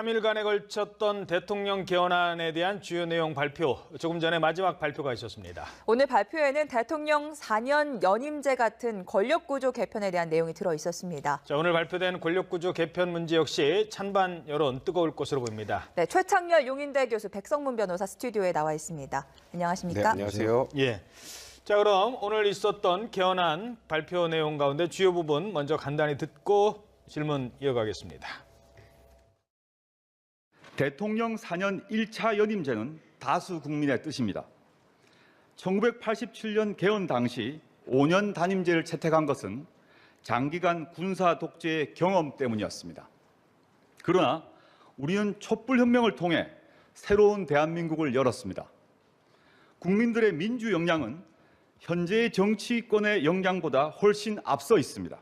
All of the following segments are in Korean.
3일간에 걸쳤던 대통령 개헌안에 대한 주요 내용 발표, 조금 전에 마지막 발표가 있었습니다. 오늘 발표에는 대통령 4년 연임제 같은 권력구조 개편에 대한 내용이 들어 있었습니다. 자, 오늘 발표된 권력구조 개편 문제 역시 찬반 여론 뜨거울 것으로 보입니다. 네, 최창렬 용인대 교수, 백성문 변호사 스튜디오에 나와 있습니다. 안녕하십니까? 네, 안녕하세요. 예. 자, 그럼 오늘 있었던 개헌안 발표 내용 가운데 주요 부분 먼저 간단히 듣고 질문 이어가겠습니다. 대통령 4년 1차 연임제는 다수 국민의 뜻입니다. 1987년 개헌 당시 5년 단임제를 채택한 것은 장기간 군사 독재의 경험 때문이었습니다. 그러나 우리는 촛불혁명을 통해 새로운 대한민국을 열었습니다. 국민들의 민주 역량은 현재의 정치권의 역량보다 훨씬 앞서 있습니다.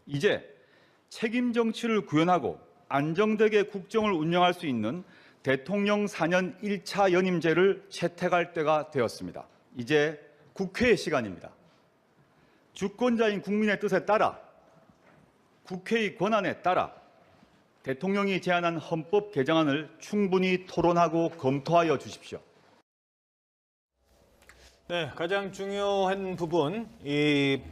이제 책임 정치를 구현하고 안정되게 국정을 운영할 수 있는 대통령 4년 1차 연임제를 채택할 때가 되었습니다. 이제 국회의 시간입니다. 주권자인 국민의 뜻에 따라, 국회의 권한에 따라 대통령이 제안한 헌법 개정안을 충분히 토론하고 검토하여 주십시오. 네, 가장 중요한 부분,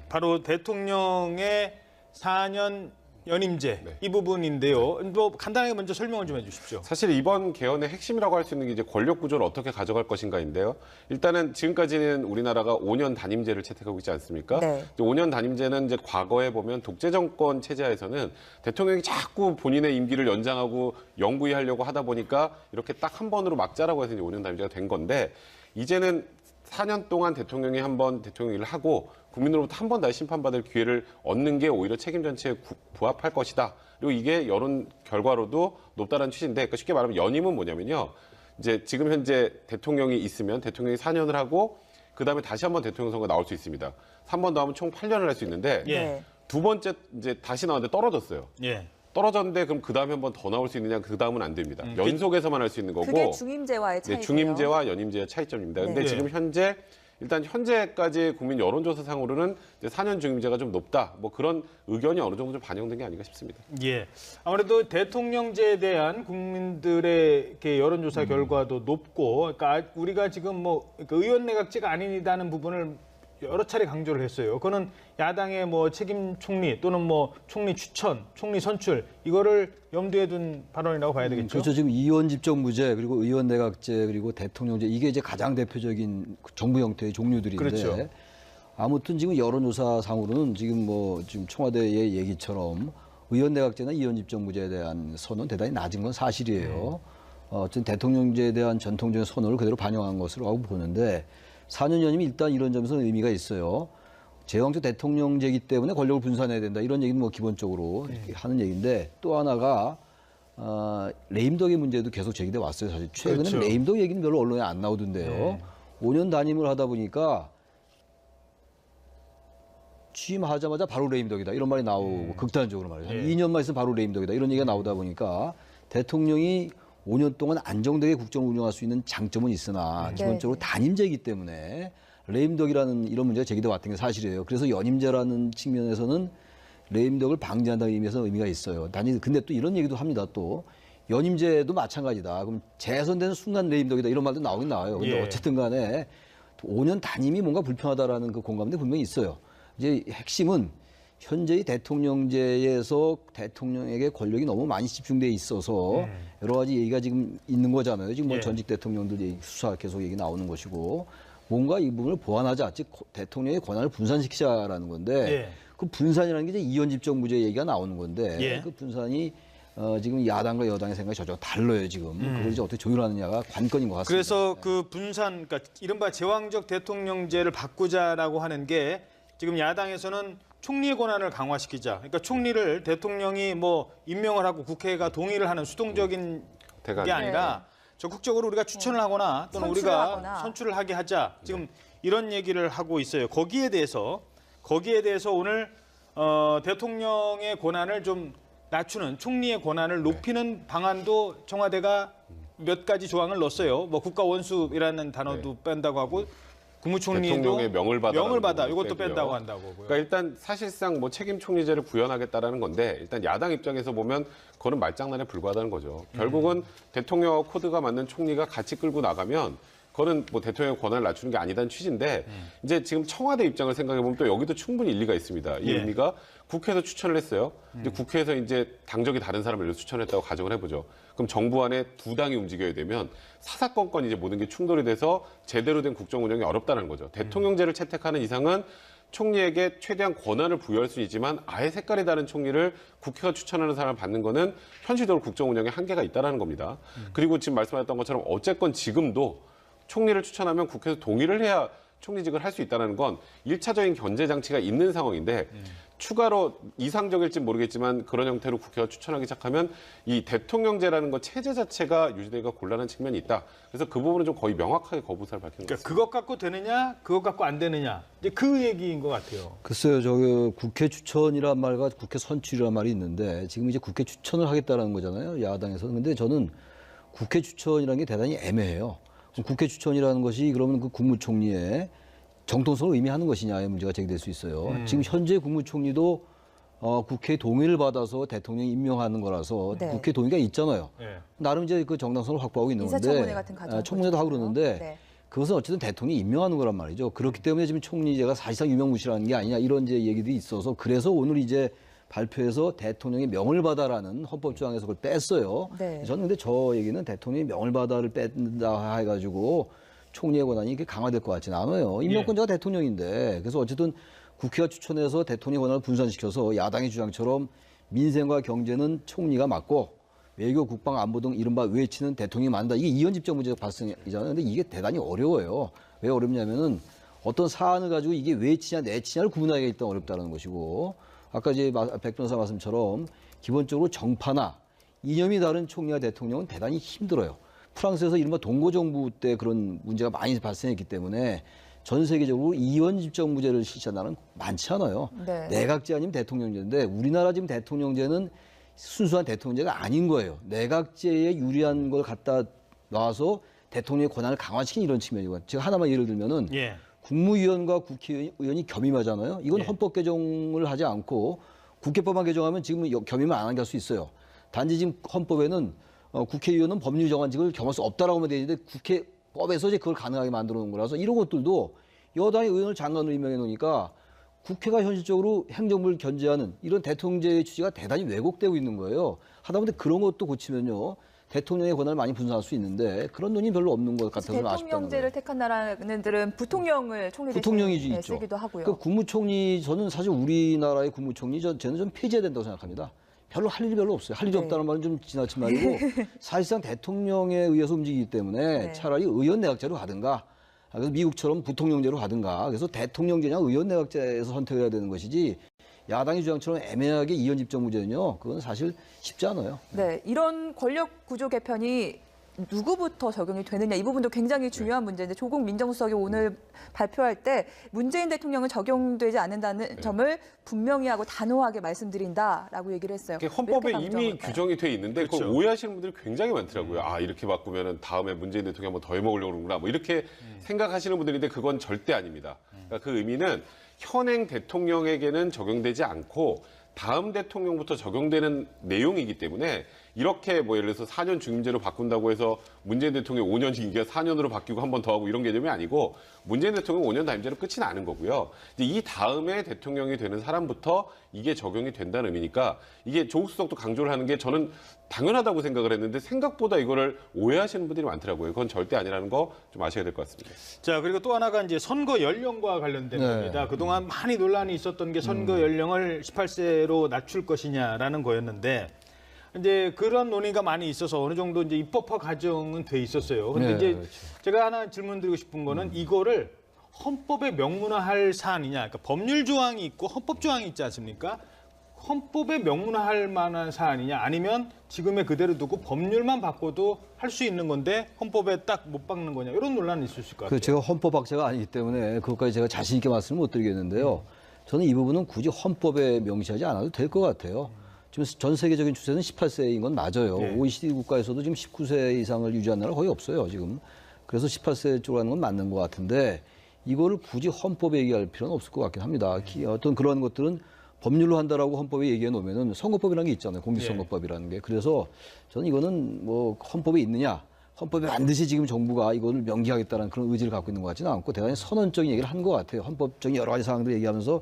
바로 대통령의 4년 연임제, 네. 이 부분인데요. 뭐 간단하게 먼저 설명을 좀 해주십시오. 사실 이번 개헌의 핵심이라고 할 수 있는 게 이제 권력 구조를 어떻게 가져갈 것인가인데요. 일단은 지금까지는 우리나라가 5년 단임제를 채택하고 있지 않습니까? 네. 5년 단임제는 이제 과거에 보면 독재 정권 체제하에서는 대통령이 자꾸 본인의 임기를 연장하고 영구히하려고 하다 보니까 이렇게 딱 한 번으로 막자라고 해서 이제 5년 단임제가 된 건데, 이제는 4년 동안 대통령이 한 번 대통령 일을 하고 국민으로부터 한 번 다시 심판받을 기회를 얻는 게 오히려 책임 전체에 부합할 것이다. 그리고 이게 여론 결과로도 높다는 취지인데, 그러니까 쉽게 말하면 연임은 뭐냐면요. 이제 지금 현재 대통령이 있으면 대통령이 4년을 하고 그다음에 다시 한 번 대통령 선거 나올 수 있습니다. 3번 더 하면 총 8년을 할 수 있는데, 예. 두 번째 이제 다시 나왔는데 떨어졌어요. 예. 떨어졌는데 그럼 그 다음에 한 번 더 나올 수 있느냐? 그 다음은 안 됩니다. 연속해서만 할 수 있는 거고. 그게 중임제와의 차이고요. 네, 중임제와 연임제의 차이점입니다. 근데 네. 지금 현재까지 국민 여론조사상으로는 이제 4년 중임제가 좀 높다. 뭐 그런 의견이 어느 정도 좀 반영된 게 아닌가 싶습니다. 예. 아무래도 대통령제에 대한 국민들의 이렇게 여론조사 결과도 높고, 그러니까 우리가 지금 뭐 의원 내각제가 아니다는 부분을 여러 차례 강조를 했어요. 그거는 야당의 뭐 책임 총리 또는 뭐 총리 추천, 총리 선출, 이거를 염두에 둔 발언이라고 봐야 되겠죠. 그렇죠. 지금 의원 집정부제, 그리고 의원 내각제, 그리고 대통령제, 이게 이제 가장 대표적인 정부 형태의 종류들인데, 그렇죠. 아무튼 지금 여론조사상으로는 지금 청와대의 얘기처럼 의원 내각제나 의원 집정부제에 대한 선언은 대단히 낮은 건 사실이에요. 어쨌든 대통령제에 대한 전통적인 선언을 그대로 반영한 것으로 하고 보는데, 4년 연임이 일단 이런 점에서는 의미가 있어요. 제왕적 대통령제이기 때문에 권력을 분산해야 된다, 이런 얘기는 뭐 기본적으로 이렇게 하는 얘기인데, 또 하나가 레임덕의 문제도 계속 제기돼 왔어요. 사실 최근에 그렇죠. 레임덕 얘기는 별로 언론에 안 나오던데요. 네. 5년 단임을 하다 보니까 취임하자마자 바로 레임덕이다, 이런 말이 나오고, 극단적으로 말해서 한 2년만 있으면 바로 레임덕이다, 이런 얘기가 나오다 보니까 대통령이 5년 동안 안정되게 국정을 운영할 수 있는 장점은 있으나 기본적으로 단임제이기 때문에 레임덕이라는 이런 문제가 제기돼 왔던 게 사실이에요. 그래서 연임제라는 측면에서는 레임덕을 방지한다는 의미에서 의미가 있어요. 근데 또 이런 얘기도 합니다. 또 연임제도 마찬가지다. 그럼 재선되는 순간 레임덕이다, 이런 말도 나오긴 나와요. 근데 어쨌든 간에 5년 단임이 뭔가 불편하다라는 그 공감대 분명히 있어요. 이제 핵심은 현재의 대통령제에서 대통령에게 권력이 너무 많이 집중돼 있어서 여러 가지 얘기가 지금 있는 거잖아요. 지금 뭐 전직 대통령들 얘기, 수사 계속 얘기 나오는 것이고, 뭔가 이 부분을 보완하자, 즉 대통령의 권한을 분산시키자라는 건데, 그 분산이라는 게 이제 이원 집정부제 얘기가 나오는 건데, 그 분산이 지금 야당과 여당의 생각이 전혀 달라요. 지금 그걸 이제 어떻게 조율하느냐가 관건인 것 같습니다. 그래서 그 분산, 그러니까 이른바 제왕적 대통령제를 바꾸자라고 하는 게, 지금 야당에서는 총리의 권한을 강화시키자. 그러니까 총리를 대통령이 뭐 임명을 하고 국회가 동의를 하는 수동적인 게 아니라 적극적으로 우리가 추천을 하거나 또는 우리가 선출을 하게 하자. 지금 이런 얘기를 하고 있어요. 거기에 대해서 오늘 대통령의 권한을 좀 낮추는, 총리의 권한을 높이는 방안도 청와대가 몇 가지 조항을 넣었어요. 뭐 국가 원수이라는 단어도 뺀다고 하고, 국무총리도 대통령의 명을 받아 이것도 뺀다고 한다고요. 그러니까 일단 사실상 뭐 책임 총리제를 구현하겠다라는 건데 일단 야당 입장에서 보면 그거는 말장난에 불과하다는 거죠. 결국은 대통령과 코드가 맞는 총리가 같이 끌고 나가면 그거는 뭐 대통령의 권한을 낮추는 게 아니다는 취지인데 이제 지금 청와대 입장을 생각해 보면 또 여기도 충분히 일리가 있습니다. 이 의미가 국회에서 추천을 했어요. 근데 국회에서 이제 당적이 다른 사람을 추천했다고 가정을 해보죠. 그럼 정부 안에 두 당이 움직여야 되면 사사건건 이제 모든 게 충돌이 돼서 제대로 된 국정 운영이 어렵다는 거죠. 대통령제를 채택하는 이상은 총리에게 최대한 권한을 부여할 수 있지만 아예 색깔이 다른 총리를 국회가 추천하는 사람을 받는 거는 현실적으로 국정 운영에 한계가 있다는 겁니다. 그리고 지금 말씀하셨던 것처럼 어쨌건 지금도 총리를 추천하면 국회에서 동의를 해야 총리직을 할 수 있다는 건 1차적인 견제 장치가 있는 상황인데 추가로 이상적일지 모르겠지만 그런 형태로 국회가 추천하기 시작하면 이 대통령제라는 것 체제 자체가 유지되기가 곤란한 측면이 있다. 그래서 그 부분은 좀 거의 명확하게 거부사를 밝히는 것 같습니다. 그것 갖고 되느냐, 그것 갖고 안 되느냐. 이제 그 얘기인 것 같아요. 글쎄요, 저 국회 추천이란 말과 국회 선출이란 말이 있는데 지금 이제 국회 추천을 하겠다라는 거잖아요, 야당에서는. 근데 저는 국회 추천이라는 게 대단히 애매해요. 국회 추천이라는 것이 그러면 그 국무총리의 정통성을 의미하는 것이냐의 문제가 제기될 수 있어요. 지금 현재 국무총리도 국회 동의를 받아서 대통령이 임명하는 거라서 네. 국회 동의가 있잖아요. 네. 나름 이제 그 정당성을 확보하고 있는 건데 인사청문회 같은 과정 청문회도 하고 그러는데 네. 그것은 어쨌든 대통령이 임명하는 거란 말이죠. 그렇기 때문에 지금 총리제가 사실상 유명무실한 게 아니냐 이런 이제 얘기들이 있어서 그래서 오늘 이제 발표해서 대통령이 명을 받아라는 헌법 조항에서 그걸 뺐어요. 네. 저는 근데 저 얘기는 대통령이 명을 받아를 뺀다 해가지고 총리의 권한이 이렇게 강화될 것 같지는 않아요. 임명권자가 대통령인데 그래서 어쨌든 국회가 추천해서 대통령의 권한을 분산시켜서 야당의 주장처럼 민생과 경제는 총리가 맡고 외교, 국방, 안보 등 이른바 외치는 대통령이 만다. 이게 이원집정 문제가 발생이잖아요. 근데 이게 대단히 어려워요. 왜 어렵냐면은 어떤 사안을 가지고 이게 외치냐 내치냐를 구분하기가 일단 어렵다는 것이고 아까 이제 백 변호사 말씀처럼 기본적으로 정파나 이념이 다른 총리와 대통령은 대단히 힘들어요. 프랑스에서 이른바 동고정부 때 그런 문제가 많이 발생했기 때문에 전 세계적으로 이원집정부제를 실시한다는 많지 않아요. 네. 내각제 아니면 대통령제인데 우리나라 지금 대통령제는 순수한 대통령제가 아닌 거예요. 내각제에 유리한 걸 갖다 놔서 대통령의 권한을 강화시킨 이런 측면이고 제가 하나만 예를 들면은 예. 국무위원과 국회의원이 겸임하잖아요. 이건 예. 헌법 개정을 하지 않고 국회법만 개정하면 지금 겸임을 안 하게 할 수 있어요. 단지 지금 헌법에는 국회의원은 법률 정한직을 겸할 수 없다라고만 되어 있는데 국회법에서 이제 그걸 가능하게 만들어 놓은 거라서 이런 것들도 여당의 의원을 장관으로 임명해 놓으니까 국회가 현실적으로 행정부를 견제하는 이런 대통령제의 취지가 대단히 왜곡되고 있는 거예요. 하다못해 그런 것도 고치면요. 대통령의 권한을 많이 분산할 수 있는데 그런 논의 별로 없는 것 같아서 아쉽다는 거예요. 대통령제를 택한 나라들은 부통령을 총리 부통령이 대신에 있죠. 쓰기도 하고요. 그 국무총리 저는 사실 우리나라의 국무총리 저는 좀 폐지해야 된다고 생각합니다. 별로 할 일이 별로 없어요. 할 일이 네. 없다는 말은 좀 지나친 말이고 사실상 대통령에 의해서 움직이기 때문에 네. 차라리 의원 내각제로 가든가 그래서 미국처럼 부통령제로 가든가 그래서 대통령제냐 의원 내각제에서 선택을 해야 되는 것이지 야당의 주장처럼 애매하게 이원집정부제는요. 그건 사실 쉽지 않아요. 네, 이런 권력 구조 개편이 누구부터 적용이 되느냐 이 부분도 굉장히 중요한 문제인데 조국 민정수석이 오늘 발표할 때 문재인 대통령은 적용되지 않는다는 점을 분명히 하고 단호하게 말씀드린다라고 얘기를 했어요. 헌법에 이렇게 이미 강조한 걸까요? 규정이 돼 있는데 그걸 그렇죠. 오해하시는 분들이 굉장히 많더라고요. 아 이렇게 바꾸면은 다음에 문재인 대통령 한번 더 해먹으려고 그러구나. 뭐 이렇게 생각하시는 분들인데 그건 절대 아닙니다. 그러니까 그 의미는 현행 대통령에게는 적용되지 않고 다음 대통령부터 적용되는 내용이기 때문에 이렇게 뭐 예를 들어서 4년 중임제로 바꾼다고 해서 문재인 대통령 5년 임기가 4년으로 바뀌고 한 번 더 하고 이런 개념이 아니고 문재인 대통령 5년 단임제로 끝이 나는 거고요. 이제 이 다음에 대통령이 되는 사람부터 이게 적용이 된다는 의미니까 이게 조국 수석도 강조를 하는 게 저는 당연하다고 생각을 했는데 생각보다 이거를 오해하시는 분들이 많더라고요. 그건 절대 아니라는 거 좀 아셔야 될 것 같습니다. 자, 그리고 또 하나가 이제 선거 연령과 관련된 겁니다. 그동안 많이 논란이 있었던 게 선거 연령을 18세로 낮출 것이냐라는 거였는데 이제 그런 논의가 많이 있어서 어느 정도 이제 입법화 과정은 돼 있었어요. 근데 네, 이제 그렇죠. 제가 하나 질문 드리고 싶은 거는 이거를 헌법에 명문화할 사안이냐. 그러니까 법률 조항이 있고 헌법 조항이 있지 않습니까? 헌법에 명문화할 만한 사안이냐 아니면 지금의 그대로 두고 법률만 바꿔도 할 수 있는 건데 헌법에 딱 못 박는 거냐 이런 논란이 있을 것 같아요. 제가 헌법학자가 아니기 때문에 그것까지 제가 자신 있게 말씀을 못 드리겠는데요. 저는 이 부분은 굳이 헌법에 명시하지 않아도 될 것 같아요. 지금 전 세계적인 추세는 18세인 건 맞아요. 네. OECD 국가에서도 지금 19세 이상을 유지하는 나라 거의 없어요, 지금. 그래서 18세 쪽으로 하는 건 맞는 것 같은데 이거를 굳이 헌법에 얘기할 필요는 없을 것 같긴 합니다. 어떤 그런 것들은 법률로 한다라고 헌법에 얘기해 놓으면은 선거법이라는 게 있잖아요. 공직선거법이라는 게. 그래서 저는 이거는 뭐 헌법에 있느냐, 헌법에 반드시 지금 정부가 이거를 명기하겠다는 그런 의지를 갖고 있는 것 같지는 않고 대단히 선언적인 얘기를 한 것 같아요. 헌법적인 여러 가지 사항들을 얘기하면서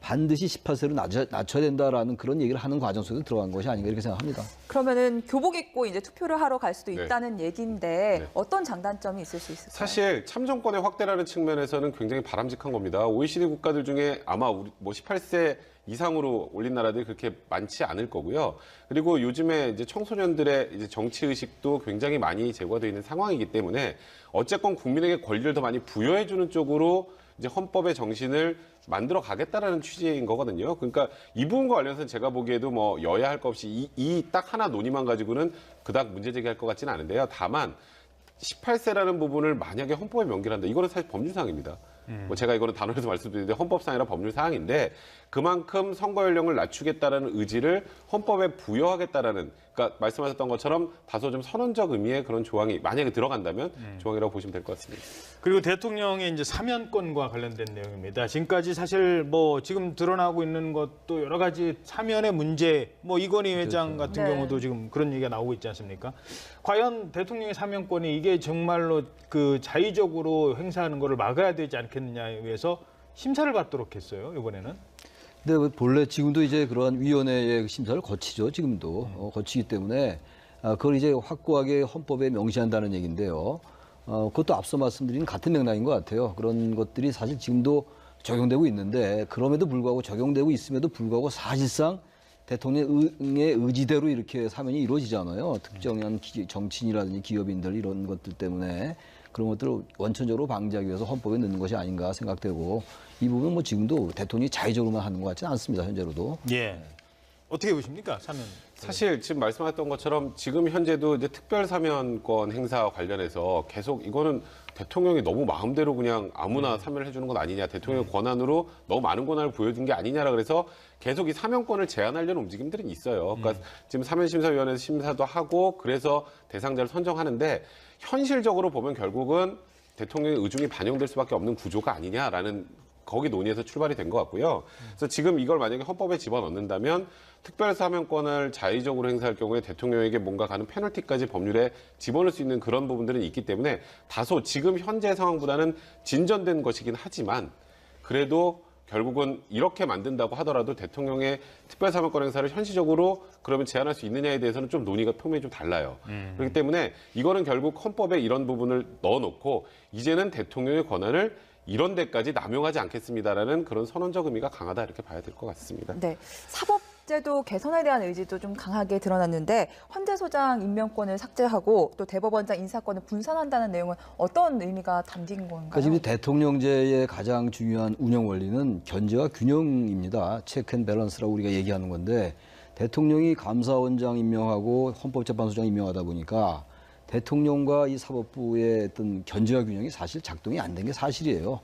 반드시 18세로 낮춰야 된다라는 그런 얘기를 하는 과정 속에 들어간 것이 아닌가 이렇게 생각합니다. 그러면은 교복 입고 이제 투표를 하러 갈 수도 네. 있다는 얘기인데 네. 어떤 장단점이 있을 수 있을까요? 사실 참정권의 확대라는 측면에서는 굉장히 바람직한 겁니다. OECD 국가들 중에 아마 우리 뭐 18세 이상으로 올린 나라들이 그렇게 많지 않을 거고요. 그리고 요즘에 이제 청소년들의 이제 정치 의식도 굉장히 많이 제고되어 있는 상황이기 때문에 어쨌건 국민에게 권리를 더 많이 부여해주는 쪽으로 이제 헌법의 정신을 만들어 가겠다라는 취지인 거거든요. 그러니까 이 부분과 관련해서는 제가 보기에도 뭐 여야 할 것 없이 이 딱 하나 논의만 가지고는 그닥 문제 제기할 것 같지는 않은데요. 다만 18세라는 부분을 만약에 헌법에 명기를 한다. 이거는 사실 법률사항입니다. 뭐 제가 이거는 단어에서 말씀드리는데 헌법상이라 법률사항인데 그만큼 선거 연령을 낮추겠다라는 의지를 헌법에 부여하겠다라는 그러니까 말씀하셨던 것처럼 다소 좀 선언적 의미의 그런 조항이 만약에 들어간다면 조항이라고 보시면 될 것 같습니다. 그리고 대통령의 이제 사면권과 관련된 내용입니다. 지금까지 사실 뭐 지금 드러나고 있는 것도 여러 가지 사면의 문제, 뭐 이건희 회장 같은 네. 경우도 지금 그런 얘기가 나오고 있지 않습니까? 과연 대통령의 사면권이 이게 정말로 그 자의적으로 행사하는 거를 막아야 되지 않겠느냐에 의해서 심사를 받도록 했어요, 이번에는. 근데 본래 지금도 이제 그러한 위원회의 심사를 거치죠. 지금도 거치기 때문에 그걸 이제 확고하게 헌법에 명시한다는 얘기인데요. 그것도 앞서 말씀드린 같은 맥락인 것 같아요. 그런 것들이 사실 지금도 적용되고 있는데 그럼에도 불구하고 적용되고 있음에도 불구하고 사실상 대통령의 의지대로 이렇게 사면이 이루어지잖아요. 특정한 정치인이라든지 기업인들 이런 것들 때문에 그런 것들을 원천적으로 방지하기 위해서 헌법에 넣는 것이 아닌가 생각되고 이 부분은 뭐 지금도 대통령이 자의적으로만 하는 것 같지는 않습니다. 현재로도. 예. 어떻게 보십니까, 사면? 사실 지금 말씀하셨던 것처럼 지금 현재도 이제 특별사면권 행사 관련해서 계속 이거는 대통령이 너무 마음대로 그냥 아무나 사면을 해주는 건 아니냐, 대통령의 권한으로 너무 많은 권한을 보여준 게 아니냐라 그래서 계속 이 사면권을 제한하려는 움직임들은 있어요. 그러니까 지금 사면심사위원회에서 심사도 하고 그래서 대상자를 선정하는데 현실적으로 보면 결국은 대통령의 의중이 반영될 수밖에 없는 구조가 아니냐라는 거기 논의에서 출발이 된 것 같고요. 그래서 지금 이걸 만약에 헌법에 집어넣는다면 특별사면권을 자의적으로 행사할 경우에 대통령에게 뭔가 가는 페널티까지 법률에 집어넣을 수 있는 그런 부분들은 있기 때문에 다소 지금 현재 상황보다는 진전된 것이긴 하지만 그래도 결국은 이렇게 만든다고 하더라도 대통령의 특별사면권 행사를 현실적으로 그러면 제한할 수 있느냐에 대해서는 좀 논의가 표면이 좀 달라요. 그렇기 때문에 이거는 결국 헌법에 이런 부분을 넣어놓고 이제는 대통령의 권한을 이런 데까지 남용하지 않겠습니다라는 그런 선언적 의미가 강하다 이렇게 봐야 될 것 같습니다. 네, 사법제도 개선에 대한 의지도 좀 강하게 드러났는데 헌재소장 임명권을 삭제하고 또 대법원장 인사권을 분산한다는 내용은 어떤 의미가 담긴 건가요? 그러니까 지금 대통령제의 가장 중요한 운영 원리는 견제와 균형입니다. 체크 앤 밸런스라고 우리가 얘기하는 건데 대통령이 감사원장 임명하고 헌법재판소장 임명하다 보니까 대통령과 이 사법부의 어떤 견제와 균형이 사실 작동이 안 된 게 사실이에요.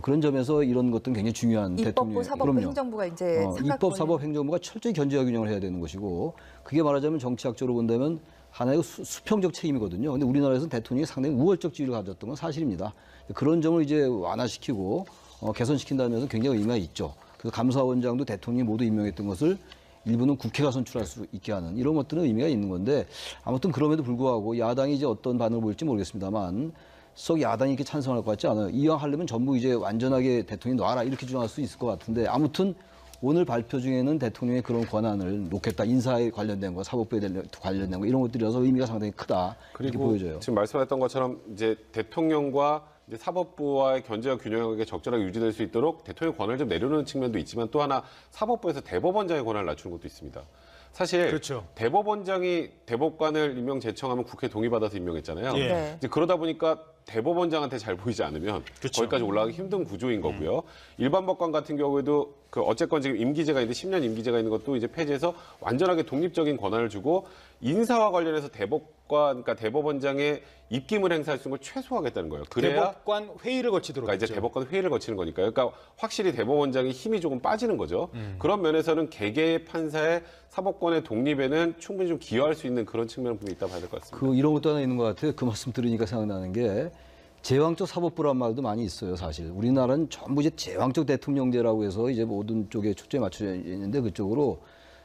그런 점에서 이런 것들은 굉장히 중요한 입법부, 대통령의 사법부, 그럼요. 행정부가 이제 입법, 사법, 행정부가 철저히 견제와 균형을 해야 되는 것이고 그게 말하자면 정치학적으로 본다면 하나의 수평적 책임이거든요. 근데 우리나라에서는 대통령이 상당히 우월적 지위를 가졌던 건 사실입니다. 그런 점을 이제 완화시키고 개선시킨다는 면에서 굉장히 의미가 있죠. 그래서 감사원장도 대통령이 모두 임명했던 것을 일부는 국회가 선출할 수 있게 하는 이런 것들은 의미가 있는 건데 아무튼 그럼에도 불구하고 야당이 이제 어떤 반응을 보일지 모르겠습니다만 썩 야당이 이렇게 찬성할 것 같지 않아요. 이왕 하려면 전부 이제 완전하게 대통령이 놔라 이렇게 주장할 수 있을 것 같은데 아무튼 오늘 발표 중에는 대통령의 그런 권한을 놓겠다. 인사에 관련된 거, 사법부에 관련된 거 이런 것들이라서 의미가 상당히 크다. 이렇게 그리고 보여져요. 지금 말씀하셨던 것처럼 이제 대통령과 이제 사법부와의 견제와 균형이 적절하게 유지될 수 있도록 대통령의 권한을 좀 내려놓는 측면도 있지만 또 하나 사법부에서 대법원장의 권한을 낮추는 것도 있습니다. 사실 그렇죠. 대법원장이 대법관을 임명 제청하면 국회 동의받아서 임명했잖아요. 예. 네. 이제 그러다 보니까 대법원장한테 잘 보이지 않으면 그렇죠. 거기까지 올라가기 힘든 구조인 거고요. 일반 법관 같은 경우에도 그 어쨌건 지금 임기제가 있는데 10년 임기제가 있는 것도 이제 폐지해서 완전하게 독립적인 권한을 주고 인사와 관련해서 그러니까 대법원장의 입김을 행사할 수 있는 걸 최소화하겠다는 거예요. 그래야 대법관 회의를 거치도록 그러니까 이제 했죠. 대법관 회의를 거치는 거니까요. 그러니까 확실히 대법원장의 힘이 조금 빠지는 거죠. 그런 면에서는 개개의 판사의 사법권의 독립에는 충분히 좀 기여할 수 있는 그런 측면은 분명히 있다 봐야 될 것 같습니다. 이런 것도 하나 있는 것 같아요. 그 말씀 들으니까 생각나는 게 제왕적 사법부란 말도 많이 있어요, 사실. 우리나라는 전부 이제 제왕적 대통령제라고 해서 이제 모든 쪽에 초점이 맞춰져 있는데 그쪽으로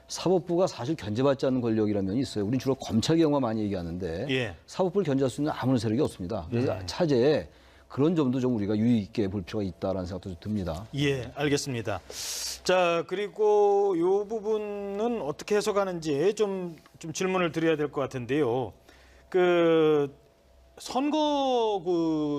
사법부가 사실 견제받지 않는 권력이라는 면이 있어요. 우린 주로 검찰 경우만 많이 얘기하는데 예. 사법부를 견제할 수 있는 아무런 세력이 없습니다. 그래서 차제에 그런 점도 좀 우리가 유의 있게 볼 필요가 있다라는 생각도 좀 듭니다. 예, 알겠습니다. 자, 그리고 이 부분은 어떻게 해석하는지 좀 질문을 드려야 될 것 같은데요. 그 선거구제와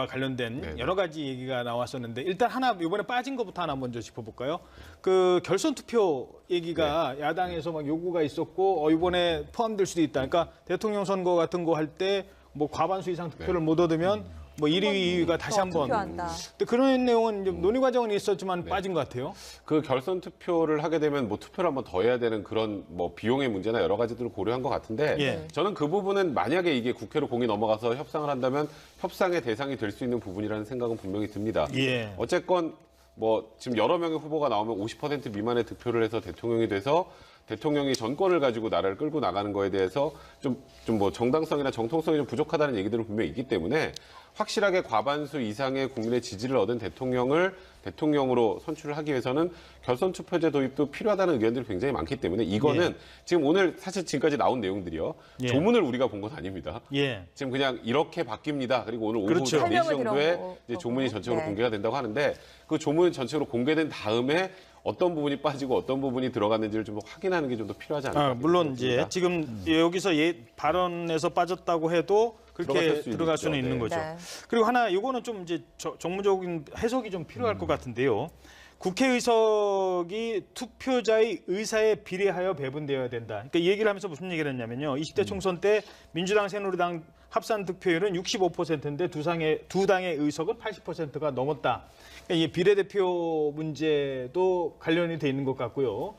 관련된 네네. 여러 가지 얘기가 나왔었는데 일단 하나 이번에 빠진 것부터 하나 먼저 짚어볼까요? 그 결선 투표 얘기가 야당에서 막 요구가 있었고 이번에 포함될 수도 있다. 그러니까 대통령 선거 같은 거 할 때 뭐 과반수 이상 투표를 못 얻으면 뭐 1위, 2위가 다시 한번. 투표한다. 근데 그런 내용은 이제 논의 과정은 있었지만 빠진 것 같아요. 그 결선 투표를 하게 되면 뭐 투표를 한번 더 해야 되는 그런 뭐 비용의 문제나 여러 가지들을 고려한 것 같은데 예. 저는 그 부분은 만약에 이게 국회로 공이 넘어가서 협상을 한다면 협상의 대상이 될 수 있는 부분이라는 생각은 분명히 듭니다. 예. 어쨌건 뭐 지금 여러 명의 후보가 나오면 50% 미만의 득표를 해서 대통령이 돼서 대통령이 전권을 가지고 나라를 끌고 나가는 거에 대해서 좀 뭐 정당성이나 정통성이 좀 부족하다는 얘기들은 분명히 있기 때문에 확실하게 과반수 이상의 국민의 지지를 얻은 대통령을 대통령으로 선출을 하기 위해서는 결선 투표제 도입도 필요하다는 의견들이 굉장히 많기 때문에 이거는 지금 오늘 사실 지금까지 나온 내용들이요. 예. 조문을 우리가 본 건 아닙니다. 예. 지금 그냥 이렇게 바뀝니다. 그리고 오늘 오후 그렇죠. 4시 설명을 정도에 들어보고. 이제 조문이 전체적으로 네. 공개가 된다고 하는데 그 조문 전체로 공개된 다음에 어떤 부분이 빠지고 어떤 부분이 들어갔는지를 좀 확인하는 게 좀 더 필요하지 않을까. 물론 이제 지금 여기서 발언에서 빠졌다고 해도 그렇게 들어갈 있죠. 수는 있는 네. 거죠. 네. 그리고 하나 이거는 좀 이제 정무적인 해석이 좀 필요할 것 같은데요. 국회의석이 투표자의 의사에 비례하여 배분되어야 된다. 그러니까 이 얘기를 하면서 무슨 얘기를 했냐면요. 20대 총선 때 민주당, 새누리당 합산 득표율은 65%인데 두 당의 의석은 80%가 넘었다. 그러니까 이 비례대표 문제도 관련이 돼 있는 것 같고요.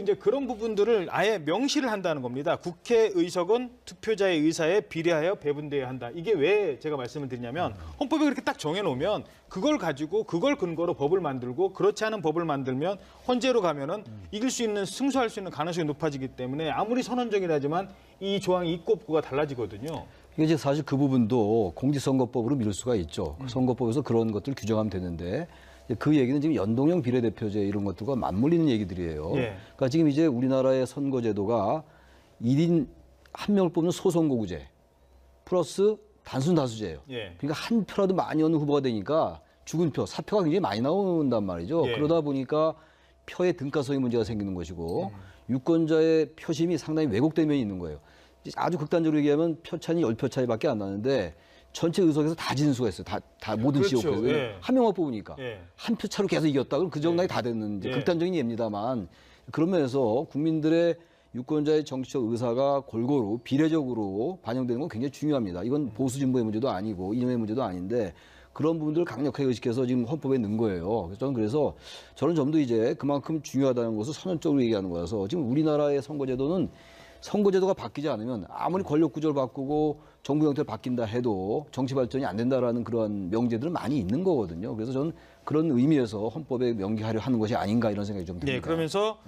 이제 그런 부분들을 아예 명시를 한다는 겁니다. 국회의석은 투표자의 의사에 비례하여 배분되어야 한다. 이게 왜 제가 말씀을 드리냐면 헌법에 그렇게 딱 정해놓으면 그걸 가지고 그걸 근거로 법을 만들고 그렇지 않은 법을 만들면 헌재로 가면은 이길 수 있는 승소할 수 있는 가능성이 높아지기 때문에 아무리 선언적이라지만 이 조항이 있고 없고가 달라지거든요. 이게 이제 사실 그 부분도 공직선거법으로 미룰 수가 있죠. 선거법에서 그런 것들을 규정하면 되는데 그 얘기는 지금 연동형 비례대표제 이런 것들과 맞물리는 얘기들이에요. 예. 그러니까 지금 이제 우리나라의 선거제도가 1인 한 명을 뽑는 소선거구제 플러스 단순 다수제예요. 예. 그러니까 한 표라도 많이 얻는 후보가 되니까 죽은 표, 사표가 굉장히 많이 나온단 말이죠. 예. 그러다 보니까 표의 등가성의 문제가 생기는 것이고 유권자의 표심이 상당히 왜곡된 면이 있는 거예요. 아주 극단적으로 얘기하면 표차는 10표 차이밖에 안 나는데 전체 의석에서 다 지는 수가 있어요. 다 모든 그렇죠. 지역에서 예. 한 명만 뽑으니까 예. 한 표 차로 계속 이겼다. 그럼 그 정당이 다 됐는 이제 예. 극단적인 예입니다만 그런 면에서 국민들의 유권자의 정치적 의사가 골고루 비례적으로 반영되는 건 굉장히 중요합니다. 이건 보수 진보의 문제도 아니고 이념의 문제도 아닌데 그런 부분들을 강력하게 의식해서 지금 헌법에 넣은 거예요. 그래서 저는 점도 이제 그만큼 중요하다는 것을 선언적으로 얘기하는 거라서 지금 우리나라의 선거제도는 선거제도가 바뀌지 않으면 아무리 권력 구조를 바꾸고 정부 형태를 바뀐다 해도 정치 발전이 안 된다라는 그런 명제들은 많이 있는 거거든요. 그래서 저는 그런 의미에서 헌법에 명기하려 하는 것이 아닌가 이런 생각이 좀 듭니다. 네, 그러면서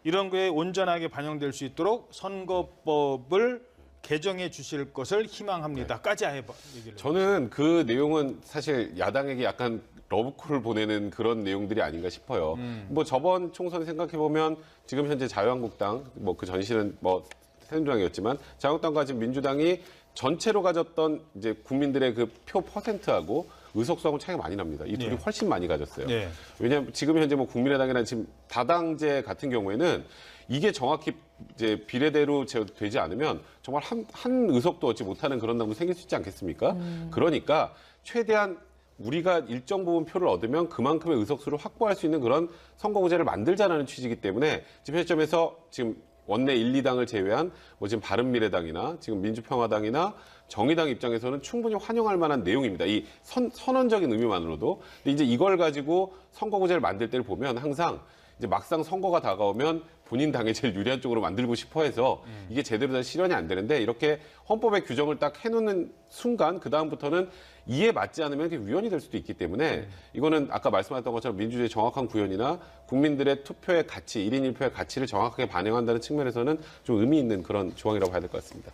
이런 거에 온전하게 반영될 수 있도록 선거법을 개정해 주실 것을 희망합니다.까지 해봐 얘기를. 저는 그 내용은 사실 야당에게 약간 러브콜을 보내는 그런 내용들이 아닌가 싶어요. 뭐 저번 총선 생각해 보면 지금 현재 자유한국당 뭐 그 전실은 뭐 새누리당이었지만 자유한국당과 지금 민주당이 전체로 가졌던 이제 국민들의 그 표 퍼센트하고 의석수하고 차이가 많이 납니다. 이 둘이 네. 훨씬 많이 가졌어요. 네. 왜냐하면 지금 현재 뭐 국민의당이나 지금 다당제 같은 경우에는 이게 정확히 이제 비례대로 되지 않으면 정말 한 의석도 얻지 못하는 그런 당도 생길 수 있지 않겠습니까? 그러니까 최대한 우리가 일정 부분 표를 얻으면 그만큼의 의석수를 확보할 수 있는 그런 선거구제를 만들자라는 취지이기 때문에 지금 현점에서 지금 원내 1, 2당을 제외한 뭐 지금 바른미래당이나 지금 민주평화당이나 정의당 입장에서는 충분히 환영할 만한 내용입니다. 이 선언적인 의미만으로도. 근데 이제 이걸 가지고 선거구제를 만들 때를 보면 항상 이제 막상 선거가 다가오면 본인 당에 제일 유리한 쪽으로 만들고 싶어 해서 이게 제대로 된 실현이 안 되는데 이렇게 헌법의 규정을 딱 해놓는 순간 그다음부터는 이에 맞지 않으면 그게 위헌이 될 수도 있기 때문에 이거는 아까 말씀하셨던 것처럼 민주주의의 정확한 구현이나 국민들의 투표의 가치, 1인 1표의 가치를 정확하게 반영한다는 측면에서는 좀 의미 있는 그런 조항이라고 봐야 될 것 같습니다.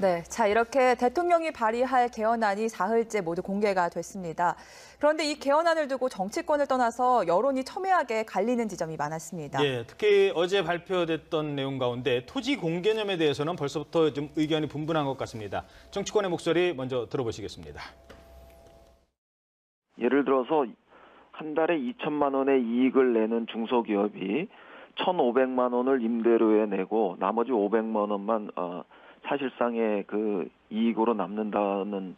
네, 자 이렇게 대통령이 발의할 개헌안이 사흘째 모두 공개가 됐습니다. 그런데 이 개헌안을 두고 정치권을 떠나서 여론이 첨예하게 갈리는 지점이 많았습니다. 예, 특히 어제 발표됐던 내용 가운데 토지 공개념에 대해서는 벌써부터 좀 의견이 분분한 것 같습니다. 정치권의 목소리 먼저 들어보시겠습니다. 예를 들어서 한 달에 2천만 원의 이익을 내는 중소기업이 1,500만 원을 임대료에 내고 나머지 500만 원만 사실상의 그 이익으로 남는다는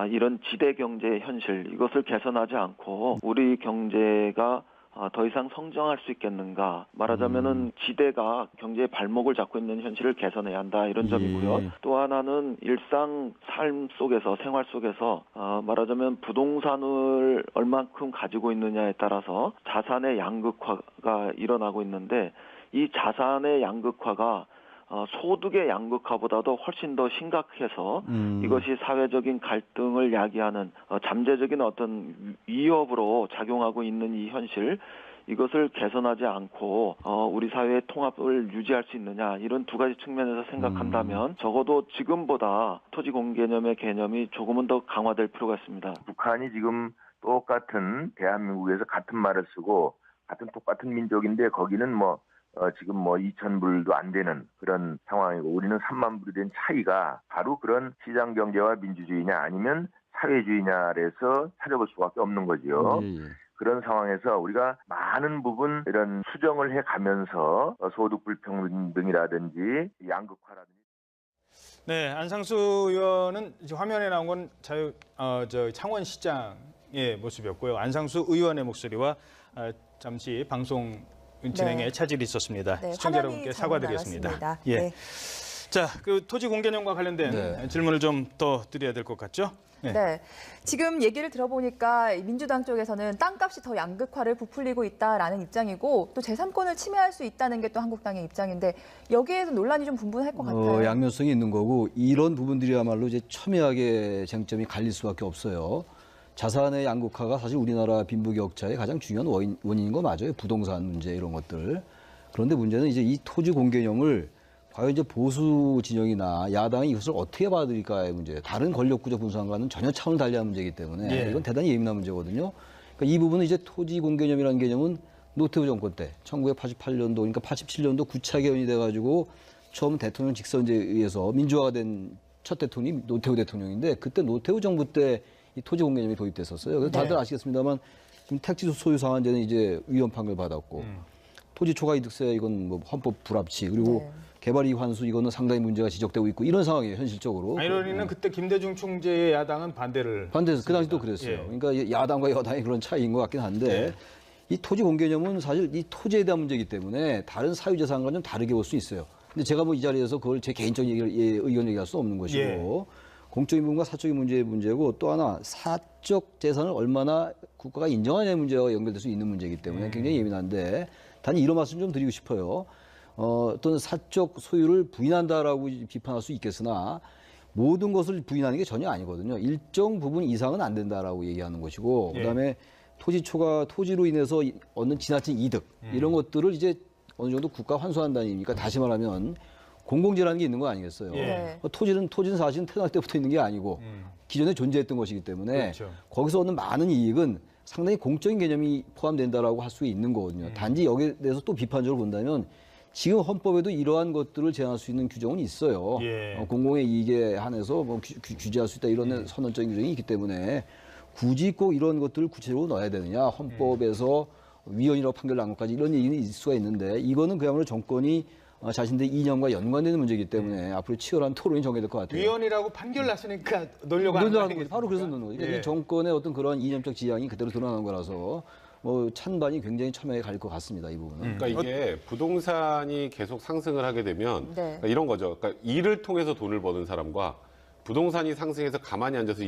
이런 지대 경제의 현실, 이것을 개선하지 않고 우리 경제가 더 이상 성장할 수 있겠는가. 말하자면은 지대가 경제의 발목을 잡고 있는 현실을 개선해야 한다, 이런 점이고요. 또 하나는 일상 삶 속에서, 생활 속에서 말하자면 부동산을 얼만큼 가지고 있느냐에 따라서 자산의 양극화가 일어나고 있는데, 이 자산의 양극화가 소득의 양극화보다도 훨씬 더 심각해서 이것이 사회적인 갈등을 야기하는 잠재적인 어떤 위협으로 작용하고 있는 이 현실, 이것을 개선하지 않고 우리 사회의 통합을 유지할 수 있느냐, 이런 두 가지 측면에서 생각한다면 적어도 지금보다 토지 공개념의 개념이 조금은 더 강화될 필요가 있습니다. 북한이 지금 똑같은 대한민국에서 같은 말을 쓰고 똑같은 민족인데 거기는 지금 2,000불도 안 되는 그런 상황이고 우리는 3만 불이 된 차이가 바로 그런 시장 경제와 민주주의냐 아니면 사회주의냐에서 찾아볼 수밖에 없는 거죠. 그런 상황에서 우리가 많은 부분 이런 수정을 해가면서 소득 불평등이라든지 양극화라든지. 네, 안상수 의원은 이제 화면에 나온 건 창원시장의 모습이었고요. 안상수 의원의 목소리와 잠시 방송 진행에 차질이 있었습니다. 네, 시청자 여러분께 사과드리겠습니다. 예. 네. 자, 그 토지 공개념과 관련된 질문을 좀 더 드려야 될 것 같죠? 네. 네. 지금 얘기를 들어보니까 민주당 쪽에서는 땅값이 더 양극화를 부풀리고 있다라는 입장이고 또 제3권을 침해할 수 있다는 게 또 한국당의 입장인데 여기에서 논란이 좀 분분할 것 같아요. 양면성이 있는 거고 이런 부분들이야말로 이제 첨예하게 쟁점이 갈릴 수밖에 없어요. 자산의 양극화가 사실 우리나라 빈부격차의 가장 중요한 원인인 거 맞아요. 부동산 문제 이런 것들. 그런데 문제는 이제 이 토지 공개념을 과연 이제 보수 진영이나 야당이 이것을 어떻게 받아들일까의 문제. 다른 권력구조 분산과는 전혀 차원을 달리한 문제이기 때문에 이건 대단히 예민한 문제거든요. 그러니까 이 부분은 이제 토지 공개념이라는 개념은 노태우 정권 때 1988년도 그러니까 87년도 9차 개헌이 돼가지고 처음 대통령 직선제에 의해서 민주화가 된 첫 대통령이 노태우 대통령인데 그때 노태우 정부 때 이 토지 공개념이 도입됐었어요. 그래서 다들 아시겠습니다만 지금 택지 소유 상한제는 이제 위헌 판결 받았고 토지 초과 이득세 이건 헌법 불합치 그리고 개발 이익 환수 이거는 상당히 문제가 지적되고 있고 이런 상황이에요 현실적으로. 아이러니는 그때 김대중 총재의 야당은 반대해서 그 당시도 그랬어요. 그러니까 야당과 여당의 그런 차이인 것 같긴 한데 이 토지 공개념은 사실 이 토지에 대한 문제이기 때문에 다른 사유재산과 좀 다르게 볼 수 있어요. 근데 제가 이 자리에서 그걸 제 개인적인 의견 얘기할 수 없는 것이고 공적인 부분과 사적인 문제의 문제고 또 하나 사적 재산을 얼마나 국가가 인정하냐의 문제와 연결될 수 있는 문제이기 때문에 굉장히 예민한데 단지 이런 말씀 좀 드리고 싶어요. 어떤 사적 소유를 부인한다라고 비판할 수 있겠으나 모든 것을 부인하는 게 전혀 아니거든요. 일정 부분 이상은 안 된다라고 얘기하는 것이고 그다음에 토지로 인해서 얻는 지나친 이득 이런 것들을 이제 어느 정도 국가 환수한다는 얘기니까 다시 말하면 공공재라는 게 있는 거 아니겠어요? 토지는 사실은 태어날 때부터 있는 게 아니고 기존에 존재했던 것이기 때문에 거기서 얻는 많은 이익은 상당히 공적인 개념이 포함된다라고 할 수 있는 거거든요. 단지 여기에 대해서 또 비판적으로 본다면 지금 헌법에도 이러한 것들을 제한할 수 있는 규정은 있어요. 공공의 이익에 한해서 규제할 수 있다 이런 선언적인 규정이 있기 때문에 굳이 꼭 이런 것들을 구체적으로 넣어야 되느냐 헌법에서 위헌이라고 판결 난 것까지 이런 얘기는 있을 수가 있는데 이거는 그야말로 정권이 자신들의 이념과 연관되는 문제이기 때문에 앞으로 치열한 토론이 정해질 것 같아요. 위헌이라고 판결 났으니까 넣으려고 하는 거죠. 바로 그래서 넣는 거죠. 그러니까 이 정권의 어떤 그런 이념적 지향이 그대로 드러나는 거라서 찬반이 굉장히 첨예하게 갈릴 것 같습니다. 이 부분은. 그러니까 이게 부동산이 계속 상승을 하게 되면 그러니까 이런 거죠. 그러니까 일을 통해서 돈을 버는 사람과 부동산이 상승해서 가만히 앉아서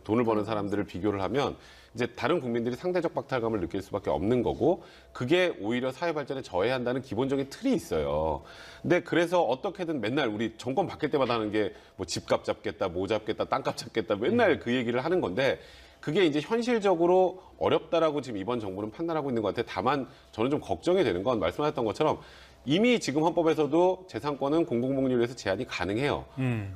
돈을 버는 사람들을 비교를 하면 이제 다른 국민들이 상대적 박탈감을 느낄 수밖에 없는 거고 그게 오히려 사회 발전에 저해한다는 기본적인 틀이 있어요. 근데 그래서 어떻게든 맨날 우리 정권 바뀔 때마다 하는 게 뭐 집값 잡겠다, 뭐 잡겠다, 땅값 잡겠다 맨날 그 얘기를 하는 건데 그게 이제 현실적으로 어렵다라고 지금 이번 정부는 판단하고 있는 것 같아요. 다만 저는 좀 걱정이 되는 건 말씀하셨던 것처럼 이미 지금 헌법에서도 재산권은 공공복리를 위해서 제한이 가능해요.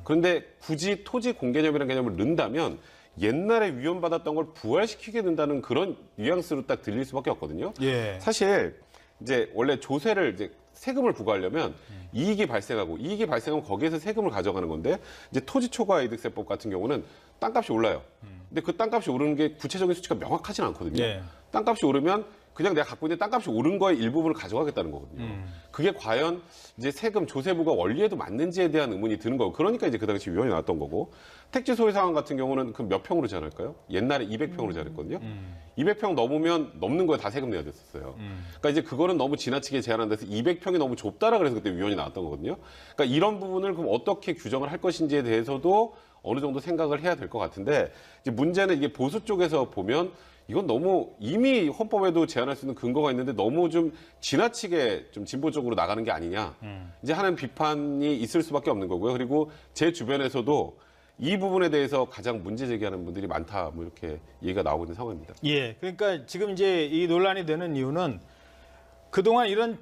그런데 굳이 토지 공개념이라는 개념을 넣는다면 옛날에 위헌받았던 걸 부활시키게 된다는 그런 뉘앙스로 딱 들릴 수밖에 없거든요. 예. 사실 이제 원래 조세를 이제 세금을 부과하려면 이익이 발생하면 거기에서 세금을 가져가는 건데 이제 토지 초과 이득세법 같은 경우는 땅값이 올라요. 근데 그 땅값이 오르는 게 구체적인 수치가 명확하진 않거든요. 예. 땅값이 오르면 그냥 내가 갖고 있는 땅값이 오른 거의 일부분을 가져가겠다는 거거든요. 그게 과연 이제 세금 조세부가 원리에도 맞는지에 대한 의문이 드는 거고, 그러니까 이제 그 당시 위헌이 나왔던 거고, 택지 소유 상황 같은 경우는 그 몇 평으로 제한할까요? 옛날에 200평으로 제한했거든요. 200평 넘으면 넘는 거에 다 세금 내야 됐었어요. 그러니까 이제 그거는 너무 지나치게 제한한 데서 200평이 너무 좁다라 그래서 그때 위헌이 나왔던 거거든요. 그러니까 이런 부분을 그럼 어떻게 규정을 할 것인지에 대해서도 어느 정도 생각을 해야 될 것 같은데, 이제 문제는 이게 보수 쪽에서 보면 이건 너무 이미 헌법에도 제한할 수 있는 근거가 있는데 너무 좀 지나치게 좀 진보 쪽으로 나가는 게 아니냐 이제 하는 비판이 있을 수밖에 없는 거고요. 그리고 제 주변에서도 이 부분에 대해서 가장 문제 제기하는 분들이 많다, 뭐 이렇게 얘기가 나오고 있는 상황입니다. 예, 그러니까 지금 이제 이 논란이 되는 이유는 그동안 이런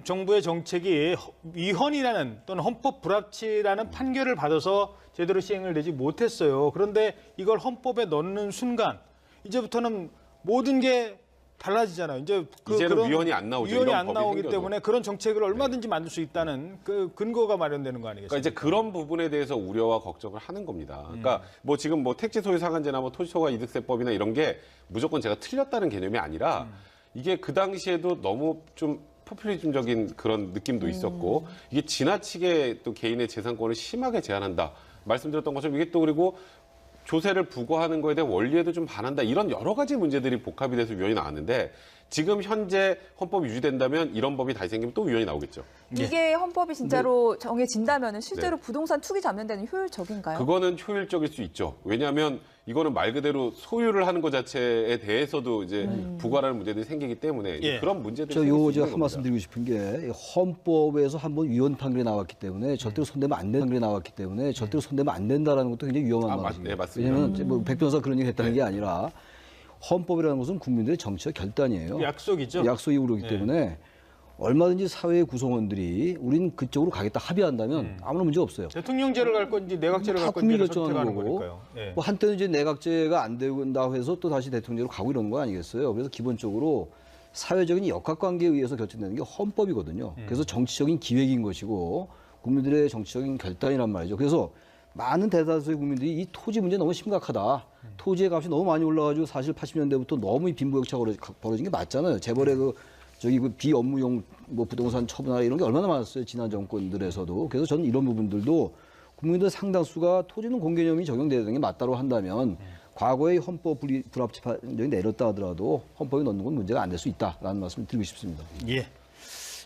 정부의 정책이 위헌이라는 또는 헌법 불합치라는 판결을 받아서 제대로 시행을 되지 못했어요. 그런데 이걸 헌법에 넣는 순간 이제부터는 모든 게 달라지잖아요. 이제는 그런 위헌이 안 나오죠. 위헌이 이런 안 법이 나오기 생겨도. 때문에 그런 정책을 얼마든지 만들 수 있다는 그 근거가 마련되는 거 아니겠습니까? 그러니까 이제 그런 부분에 대해서 우려와 걱정을 하는 겁니다. 그러니까 뭐 지금 뭐 택지 소유 상한제나 뭐 토지 초과 이득세법이나 이런 게 무조건 제가 틀렸다는 개념이 아니라 이게 그 당시에도 너무 좀 포퓰리즘적인 그런 느낌도 있었고, 이게 지나치게 또 개인의 재산권을 심하게 제한한다. 말씀드렸던 것처럼 이게 또 그리고 조세를 부과하는 거에 대한 원리에도 좀 반한다. 이런 여러 가지 문제들이 복합이 돼서 위헌이 나왔는데, 지금 현재 헌법이 유지된다면 이런 법이 다시 생기면 또 위헌이 나오겠죠. 이게 헌법이 진짜로 정해진다면 실제로 부동산 투기 잡는 데는 효율적인가요? 그거는 효율적일 수 있죠. 왜냐하면 이거는 말 그대로 소유를 하는 것 자체에 대해서도 이제 부과라는 문제들이 생기기 때문에 이제 예. 그런 문제들이 저 생길 수 요 있는 제가 한 겁니다. 말씀 드리고 싶은 게 헌법에서 한번 위헌 판결이 나왔기 때문에 절대로 손대면 안 되는 판결이 나왔기 때문에 절대로 손대면 안 된다라는 것도 굉장히 위험한 말이에요. 네, 맞습니다. 왜냐하면 뭐 백 변호사 그런 얘기 했다는 게 아니라 헌법이라는 것은 국민들의 정치적 결단이에요. 약속이죠. 약속이 그러기 때문에 얼마든지 사회의 구성원들이 우린 그쪽으로 가겠다 합의한다면 아무런 문제 없어요. 대통령제를 갈 건지 내각제를 다 갈 국민이 건지를 결정하는 선택하는 거고, 거니까요. 예. 뭐 한때는 이제 내각제가 안 된다고 해서 또 다시 대통령제로 가고 이런 거 아니겠어요. 그래서 기본적으로 사회적인 역학관계에 의해서 결정되는 게 헌법이거든요. 그래서 정치적인 기획인 것이고 국민들의 정치적인 결단이란 말이죠. 그래서 많은 대다수의 국민들이 이 토지 문제 너무 심각하다. 토지의 값이 너무 많이 올라가지고 사실 80년대부터 너무 이 빈부격차가 벌어진 게 맞잖아요. 재벌의 그 비업무용 뭐 부동산 처분하라 이런 게 얼마나 많았어요. 지난 정권들에서도. 그래서 저는 이런 부분들도 국민들 상당수가 토지는 공개념이 적용돼야 되는 게 맞다고 한다면 과거의 헌법 불합치 판정이 내렸다 하더라도 헌법에 넣는 건 문제가 안 될 수 있다라는 말씀을 드리고 싶습니다. 예.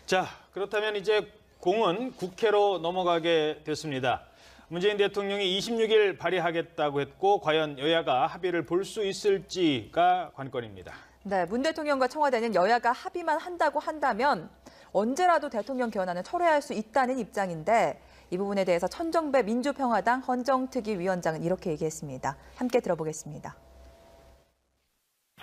자, 그렇다면 이제 공은 국회로 넘어가게 됐습니다. 문재인 대통령이 26일 발의하겠다고 했고 과연 여야가 합의를 볼 수 있을지가 관건입니다. 네, 문 대통령과 청와대는 여야가 합의만 한다고 한다면 언제라도 대통령 개헌안을 철회할 수 있다는 입장인데 이 부분에 대해서 천정배 민주평화당 헌정특위위원장은 이렇게 얘기했습니다. 함께 들어보겠습니다.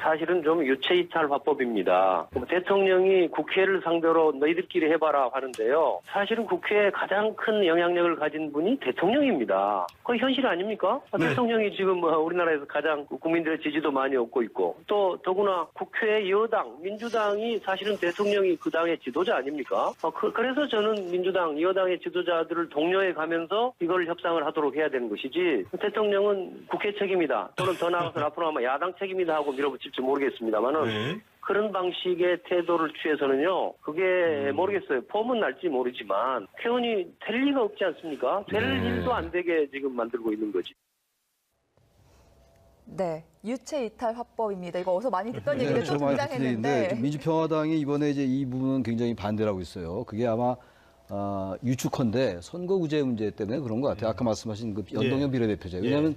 사실은 좀 유체이탈 화법입니다. 대통령이 국회를 상대로 너희들끼리 해봐라 하는데요. 사실은 국회에 가장 큰 영향력을 가진 분이 대통령입니다. 그거 현실 아닙니까? 네. 대통령이 지금 우리나라에서 가장 국민들의 지지도 많이 얻고 있고 또 더구나 국회 여당, 민주당이 사실은 대통령이 그 당의 지도자 아닙니까? 그래서 저는 민주당, 여당의 지도자들을 독려해 가면서 이걸 협상을 하도록 해야 되는 것이지 대통령은 국회 책임이다. 또는 더 나아가서 앞으로 아마 야당 책임이다 하고 밀어붙일지 모르겠습니다만은 그런 방식의 태도를 취해서는요. 그게 모르겠어요. 폼은 날지 모르지만 개헌이 될 리가 없지 않습니까? 될 일도 안 되게 지금 만들고 있는 거지. 네, 유체이탈 화법입니다. 이거 어서 많이 듣던 얘기를 또 저도 많이 듣던 얘기인데 등장했는데 민주평화당이 이번에 이제 이 부분은 굉장히 반대를 하고 있어요. 그게 아마 유축헌데 선거구제 문제 때문에 그런 것 같아요. 아까 말씀하신 그 연동형 비례대표제. 왜냐하면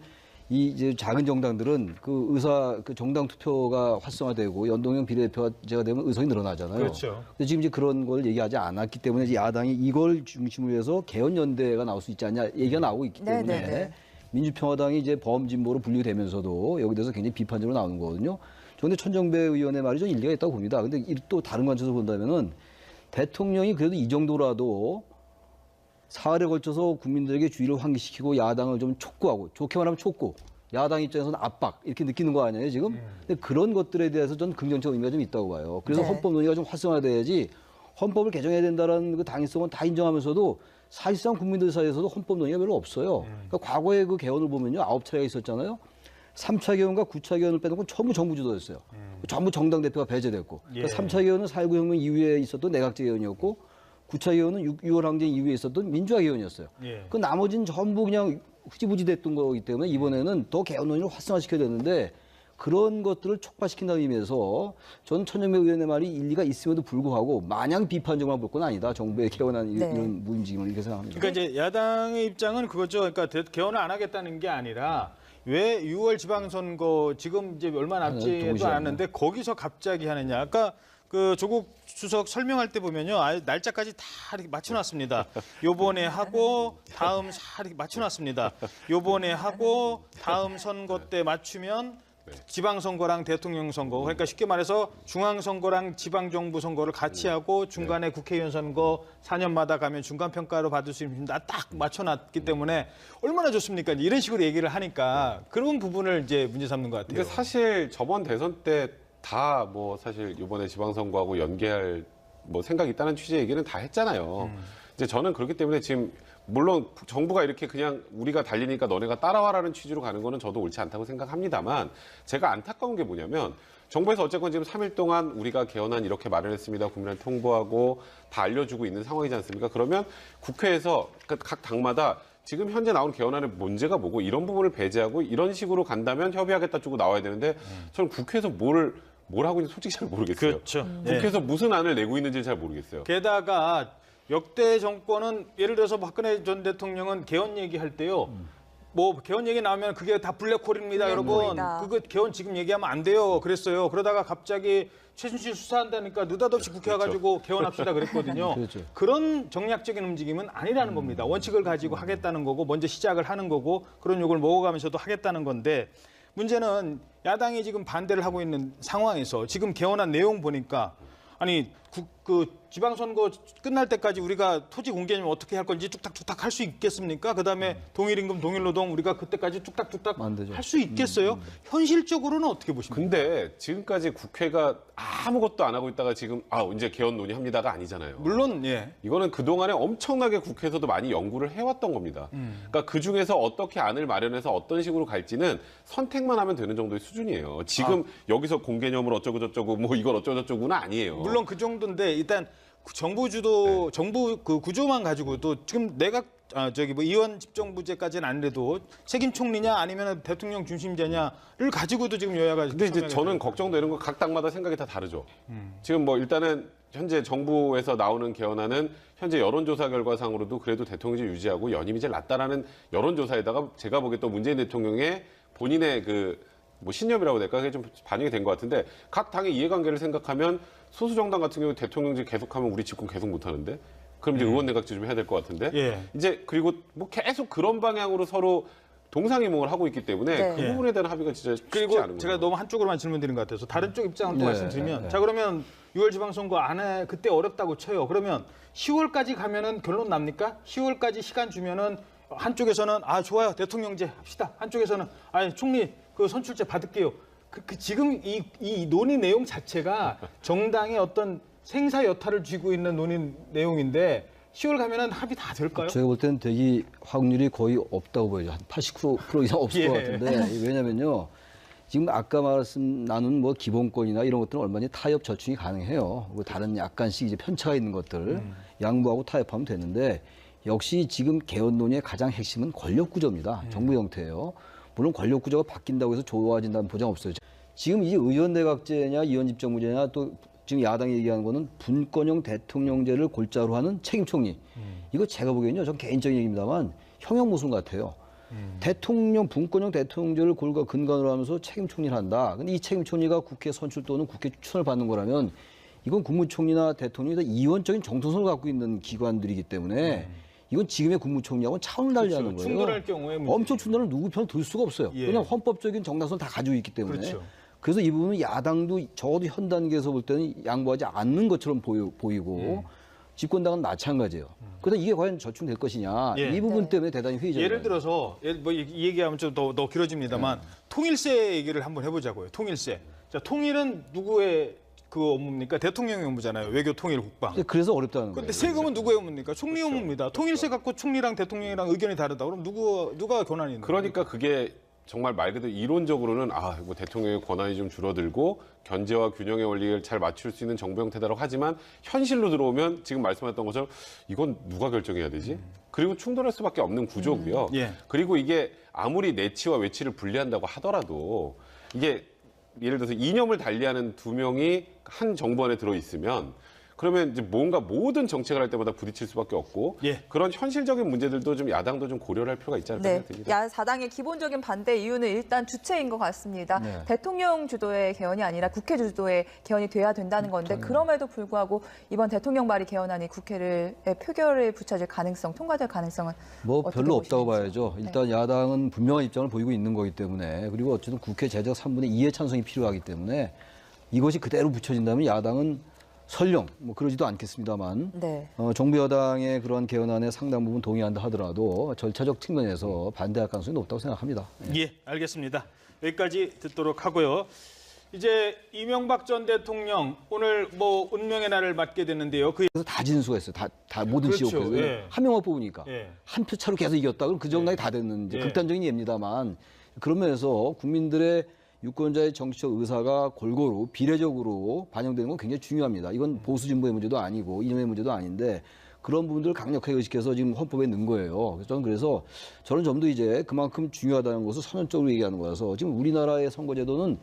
이 이제 작은 정당들은 그 정당 투표가 활성화되고 연동형 비례대표제가 되면 의석이 늘어나잖아요. 그렇죠. 근데 지금 이제 그런 걸 얘기하지 않았기 때문에 이제 야당이 이걸 중심으로 해서 개헌연대가 나올 수 있지 않냐 얘기가 나오고 있기 때문에 네네네. 민주평화당이 이제 범진보로 분류되면서도 여기 대해서 굉장히 비판적으로 나오는 거거든요. 그런데 천정배 의원의 말이 좀 일리가 있다고 봅니다. 근데 또 다른 관점에서 본다면은 대통령이 그래도 이 정도라도 사흘에 걸쳐서 국민들에게 주의를 환기시키고 야당을 좀 촉구하고, 좋게 말하면 촉구, 야당 입장에서는 압박 이렇게 느끼는 거 아니에요 지금? 근데 그런 것들에 대해서 저는 긍정적 의미가 좀 있다고 봐요. 그래서 네. 헌법 논의가 좀 활성화돼야지 헌법을 개정해야 된다는 그 당위성은 다 인정하면서도 사실상 국민들 사이에서도 헌법 논의가 별로 없어요. 그러니까 과거에 그 개헌을 보면요 9차례가 있었잖아요. 3차 개헌과 9차 개헌을 빼놓고 전부 정부 주도였어요. 전부 정당 대표가 배제됐고. 그러니까 3차 개헌은 4.19 혁명 이후에 있었던 내각제 개헌이었고 9차 개헌은 6.25 항쟁 이후에 있었던 민주화 개헌이었어요. 예. 그 나머지는 전부 그냥 흐지부지 됐던 거기 때문에 이번에는 더 개헌 논의를 활성화시켜야 되는데 그런 것들을 촉발시킨다는 의미에서 저는 천정배 의원의 말이 일리가 있음에도 불구하고 마냥 비판적으로 볼 건 아니다. 정부의 개헌한 네. 이런 무임직임을 이렇게 생각합니다. 그러니까 이제 야당의 입장은 그거죠. 그러니까 개헌을 안 하겠다는 게 아니라 왜 6월 지방선거 지금 이제 얼마 남지도 동시에 않았는데 거기서 갑자기 하느냐. 아까 그 조국 수석 설명할 때 보면요, 아예 날짜까지 다 이렇게 맞춰놨습니다. 요번에 하고 다음 이렇게 맞춰놨습니다. 요번에 하고 다음 선거 때 맞추면 지방선거랑 대통령 선거, 그러니까 쉽게 말해서 중앙선거랑 지방정부 선거를 같이 하고 중간에 국회의원 선거 4년마다 가면 중간평가로 받을 수 있습니다. 딱 맞춰놨기 때문에 얼마나 좋습니까? 이런 식으로 얘기를 하니까 그런 부분을 이제 문제 삼는 것 같아요. 근데 사실 저번 대선 때 다 뭐 사실 이번에 지방선거하고 연계할 뭐 생각이 있다는 취지의 얘기는 다 했잖아요. 이제 저는 그렇기 때문에 지금 물론 정부가 이렇게 그냥 우리가 달리니까 너네가 따라와라는 취지로 가는 거는 저도 옳지 않다고 생각합니다만 제가 안타까운 게 뭐냐면 정부에서 어쨌건 지금 3일 동안 우리가 개헌안 이렇게 마련했습니다. 국민한테 통보하고 다 알려주고 있는 상황이지 않습니까? 그러면 국회에서 각 당마다 지금 현재 나온 개헌안의 문제가 뭐고 이런 부분을 배제하고 이런 식으로 간다면 협의하겠다 쪽으로 나와야 되는데 저는 국회에서 뭘 하고 있는지 솔직히 잘 모르겠어요. 그렇죠. 국회에서 무슨 안을 내고 있는지 잘 모르겠어요. 게다가 역대 정권은 예를 들어서 박근혜 전 대통령은 개헌 얘기할 때요. 뭐 개헌 얘기 나오면 그게 다 블랙홀입니다, 여러분. 블랙홀이다. 그거 개헌 지금 얘기하면 안 돼요. 그랬어요. 그러다가 갑자기 최순실 수사한다니까 느닷없이 국회 와가지고 개헌합시다 그랬거든요. 그렇죠. 그런 정략적인 움직임은 아니라는 겁니다. 원칙을 가지고 하겠다는 거고 먼저 시작을 하는 거고 그런 욕을 먹어가면서도 하겠다는 건데 문제는 야당이 지금 반대를 하고 있는 상황에서 지금 개헌한 내용 보니까 아니 그 지방선거 끝날 때까지 우리가 토지 공개념 어떻게 할 건지 뚝딱뚝딱 할 수 있겠습니까? 그다음에 동일임금 동일노동 우리가 그때까지 뚝딱뚝딱 안 되죠. 할 수 있겠어요? 현실적으로는 어떻게 보십니까? 근데 지금까지 국회가 아무것도 안 하고 있다가 지금 이제 개헌 논의합니다가 아니잖아요. 물론 예. 이거는 그동안에 엄청나게 국회에서도 많이 연구를 해왔던 겁니다. 그러니까 그중에서 어떻게 안을 마련해서 어떤 식으로 갈지는 선택만 하면 되는 정도의 수준이에요. 지금 여기서 공개념을 어쩌고저쩌고 뭐 이걸 어쩌고저쩌고는 아니에요. 물론 그 정도인데 일단 정부 주도 정부 그 구조만 가지고도 지금 내각 뭐 의원 집정부제까지는 아니래도 책임 총리냐 아니면 대통령 중심제냐를 가지고도 지금 여야가 근데 이제 저는 걱정되는 건 각 당마다 생각이 다 다르죠. 지금 뭐 일단은 현재 정부에서 나오는 개헌안은 현재 여론조사 결과상으로도 그래도 대통령제 유지하고 연임이 제일 낫다라는 여론조사에다가 제가 보기에 또 문재인 대통령의 본인의 뭐 신념이라고 될까 그게 좀 반영이 된 것 같은데 각 당의 이해관계를 생각하면 소수 정당 같은 경우 대통령제 계속하면 우리 집권 계속 못하는데 그럼 이제 의원 내각제 좀 해야 될 것 같은데 예. 이제 그리고 뭐 계속 그런 방향으로 서로 동상이몽을 하고 있기 때문에 네. 그 부분에 대한 합의가 진짜 쉽지 그리고 않은 제가 거예요. 너무 한쪽으로만 질문드린 것 같아서 다른 쪽 입장을 또 네, 말씀드리면 네. 자 그러면 6월 지방선거 안에 그때 어렵다고 쳐요. 그러면 10월까지 가면은 결론 납니까? 10월까지 시간 주면은 한쪽에서는 좋아요 대통령제 합시다. 한쪽에서는 총리 그 선출제 받을게요. 지금 이 논의 내용 자체가 정당의 어떤 생사 여타를 쥐고 있는 논의 내용인데 10월 가면은 합의 다 될까요? 제가 볼 때는 되기 확률이 거의 없다고 보여요. 한 80% 이상 없을 예. 것 같은데 왜냐면요. 지금 아까 나눈 뭐 기본권이나 이런 것들은 얼마든지 타협 절충이 가능해요. 다른 약간씩 이제 편차가 있는 것들 양보하고 타협하면 되는데 역시 지금 개헌 논의의 가장 핵심은 권력 구조입니다. 정부 형태예요. 물론 권력 구조가 바뀐다고 해서 좋아진다는 보장 없어요. 지금 이 의원 내각제냐 의원 집정부제냐 또 지금 야당이 얘기하는 거는 분권형 대통령제를 골자로 하는 책임 총리. 이거 제가 보기에는요. 전 개인적인 얘기입니다만 형용 모순 같아요. 분권형 대통령제를 근간으로 하면서 책임 총리를 한다. 근데 이 책임 총리가 국회 선출 또는 국회 추천을 받는 거라면 이건 국무총리나 대통령이 다 이원적인 정통성을 갖고 있는 기관들이기 때문에 이건 지금의 국무총리하고는 차원을 달리하는 거예요. 충돌할 경우에 문제죠. 엄청 충돌을 누구 편을 들 수가 없어요. 예. 왜냐하면 헌법적인 정당성을 다 가지고 있기 때문에. 그렇죠. 그래서 이 부분은 야당도 적어도 현 단계에서 볼 때는 양보하지 않는 것처럼 보이고 집권당은 마찬가지예요. 그래서 이게 과연 저충될 것이냐 예. 이 부분 네. 때문에 대단히 회의적이에요. 예를 들어서 이 얘기하면 좀 더 길어집니다만 통일세 얘기를 한번 해보자고요. 통일세. 자, 통일은 누구의 그 업무입니까? 대통령의 업무잖아요. 외교, 통일, 국방. 그래서 어렵다는 거예요. 근데 세금은 누구의 업무입니까? 총리 업무입니다. 통일세 갖고 총리랑 대통령이랑 의견이 다르다. 그럼 누가 권한이 있는 거예요? 그러니까 그게 정말 말 그대로 이론적으로는 뭐 대통령의 권한이 좀 줄어들고 견제와 균형의 원리를 잘 맞출 수 있는 정부 형태다라고 하지만 현실로 들어오면 지금 말씀하셨던 것처럼 이건 누가 결정해야 되지? 그리고 충돌할 수밖에 없는 구조고요. 예. 그리고 이게 아무리 내치와 외치를 분리한다고 하더라도 이게 예를 들어서 이념을 달리하는 두 명이 한 정부 안에 들어 있으면 그러면 이제 뭔가 모든 정책을 할 때마다 부딪힐 수밖에 없고 예. 그런 현실적인 문제들도 좀 야당도 좀 고려를 할 필요가 있지 않을까 네, 생각됩니다. 야사당의 기본적인 반대 이유는 일단 주체인 것 같습니다. 네. 대통령 주도의 개헌이 아니라 국회 주도의 개헌이 돼야 된다는 건데 그럼에도 불구하고 이번 대통령 발의 개헌안이 국회를 표결에 붙여질 가능성, 통과될 가능성은 뭐 어떻게 별로 없다고 보시는지. 봐야죠. 일단 야당은 분명한 입장을 보이고 있는 거기 때문에 그리고 어쨌든 국회 제적 3분의 2의 찬성이 필요하기 때문에 이것이 그대로 붙여진다면 야당은 설령 뭐 그러지도 않겠습니다만 네. 정부 여당의 그런 개헌안에 상당 부분 동의한다 하더라도 절차적 측면에서 반대할 가능성이 높다고 생각합니다. 예, 알겠습니다. 여기까지 듣도록 하고요. 이제 이명박 전 대통령 오늘 뭐 운명의 날을 맞게 되는데요. 그래서 다 진수했어요. 다 모든 그렇죠. 지역에서 예. 한 명만 뽑으니까 예. 한 표 차로 계속 이겼다. 그럼 그 정당이 다 됐는 이제 예. 극단적인 예입니다만 그런 면에서 국민들의 유권자의 정치적 의사가 골고루 비례적으로 반영되는 건 굉장히 중요합니다. 이건 보수 진보의 문제도 아니고 이념의 문제도 아닌데 그런 부분들을 강력하게 의식해서 지금 헌법에 넣은 거예요. 저는 점도 이제 그만큼 중요하다는 것을 선언적으로 얘기하는 거라서 지금 우리나라의 선거제도는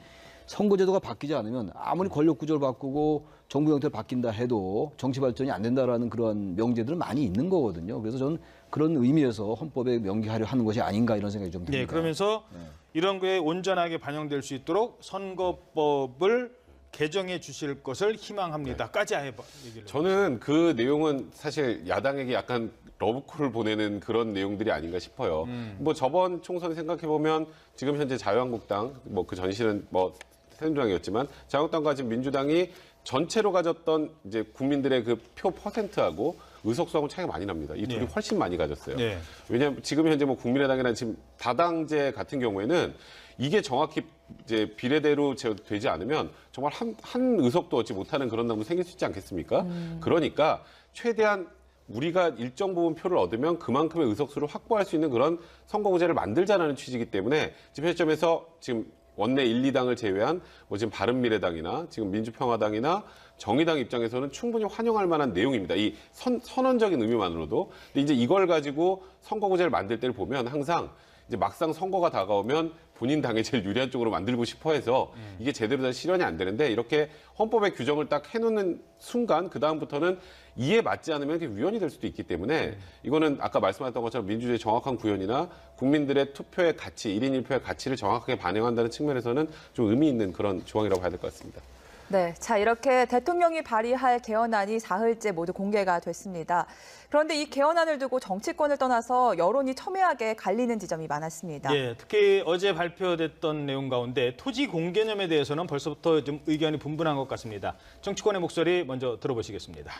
선거제도가 바뀌지 않으면 아무리 권력 구조를 바꾸고 정부 형태를 바뀐다 해도 정치 발전이 안 된다라는 그런 명제들은 많이 있는 거거든요. 그래서 저는 그런 의미에서 헌법에 명기하려 하는 것이 아닌가 이런 생각이 좀 듭니다. 네, 그러면서 이런 거에 온전하게 반영될 수 있도록 선거법을 개정해 주실 것을 희망합니다.까지 해봐. 얘기를. 저는 그 내용은 사실 야당에게 약간 러브콜을 보내는 그런 내용들이 아닌가 싶어요. 뭐 저번 총선 생각해 보면 지금 현재 자유한국당 뭐 그 전실은 뭐 새누리당이었지만 자유한국당과 지금 민주당이 전체로 가졌던 이제 국민들의 그 표 퍼센트하고 의석수하고 차이가 많이 납니다. 이 둘이 네. 훨씬 많이 가졌어요. 네. 왜냐하면 지금 현재 뭐 국민의당이나 지금 다당제 같은 경우에는 이게 정확히 이제 비례대로 되지 않으면 정말 한 의석도 얻지 못하는 그런 당도 생길 수 있지 않겠습니까? 그러니까 최대한 우리가 일정 부분 표를 얻으면 그만큼의 의석수를 확보할 수 있는 그런 선거구제를 만들자라는 취지이기 때문에 지금 현점에서 지금 원내 1, 2당을 제외한 뭐 지금 바른미래당이나 지금 민주평화당이나 정의당 입장에서는 충분히 환영할 만한 내용입니다. 이 선언적인 의미만으로도. 근데 이제 이걸 가지고 선거구제를 만들 때를 보면 항상 이제 막상 선거가 다가오면 본인 당에 제일 유리한 쪽으로 만들고 싶어 해서 이게 제대로 된 실현이 안 되는데 이렇게 헌법의 규정을 딱 해놓는 순간 그다음부터는 이에 맞지 않으면 그게 위헌이 될 수도 있기 때문에 이거는 아까 말씀하셨던 것처럼 민주주의의 정확한 구현이나 국민들의 투표의 가치, 1인 1표의 가치를 정확하게 반영한다는 측면에서는 좀 의미 있는 그런 조항이라고 봐야 될 것 같습니다. 네, 자 이렇게 대통령이 발의할 개헌안이 사흘째 모두 공개가 됐습니다. 그런데 이 개헌안을 두고 정치권을 떠나서 여론이 첨예하게 갈리는 지점이 많았습니다. 예, 특히 어제 발표됐던 내용 가운데 토지 공개념에 대해서는 벌써부터 좀 의견이 분분한 것 같습니다. 정치권의 목소리 먼저 들어보시겠습니다.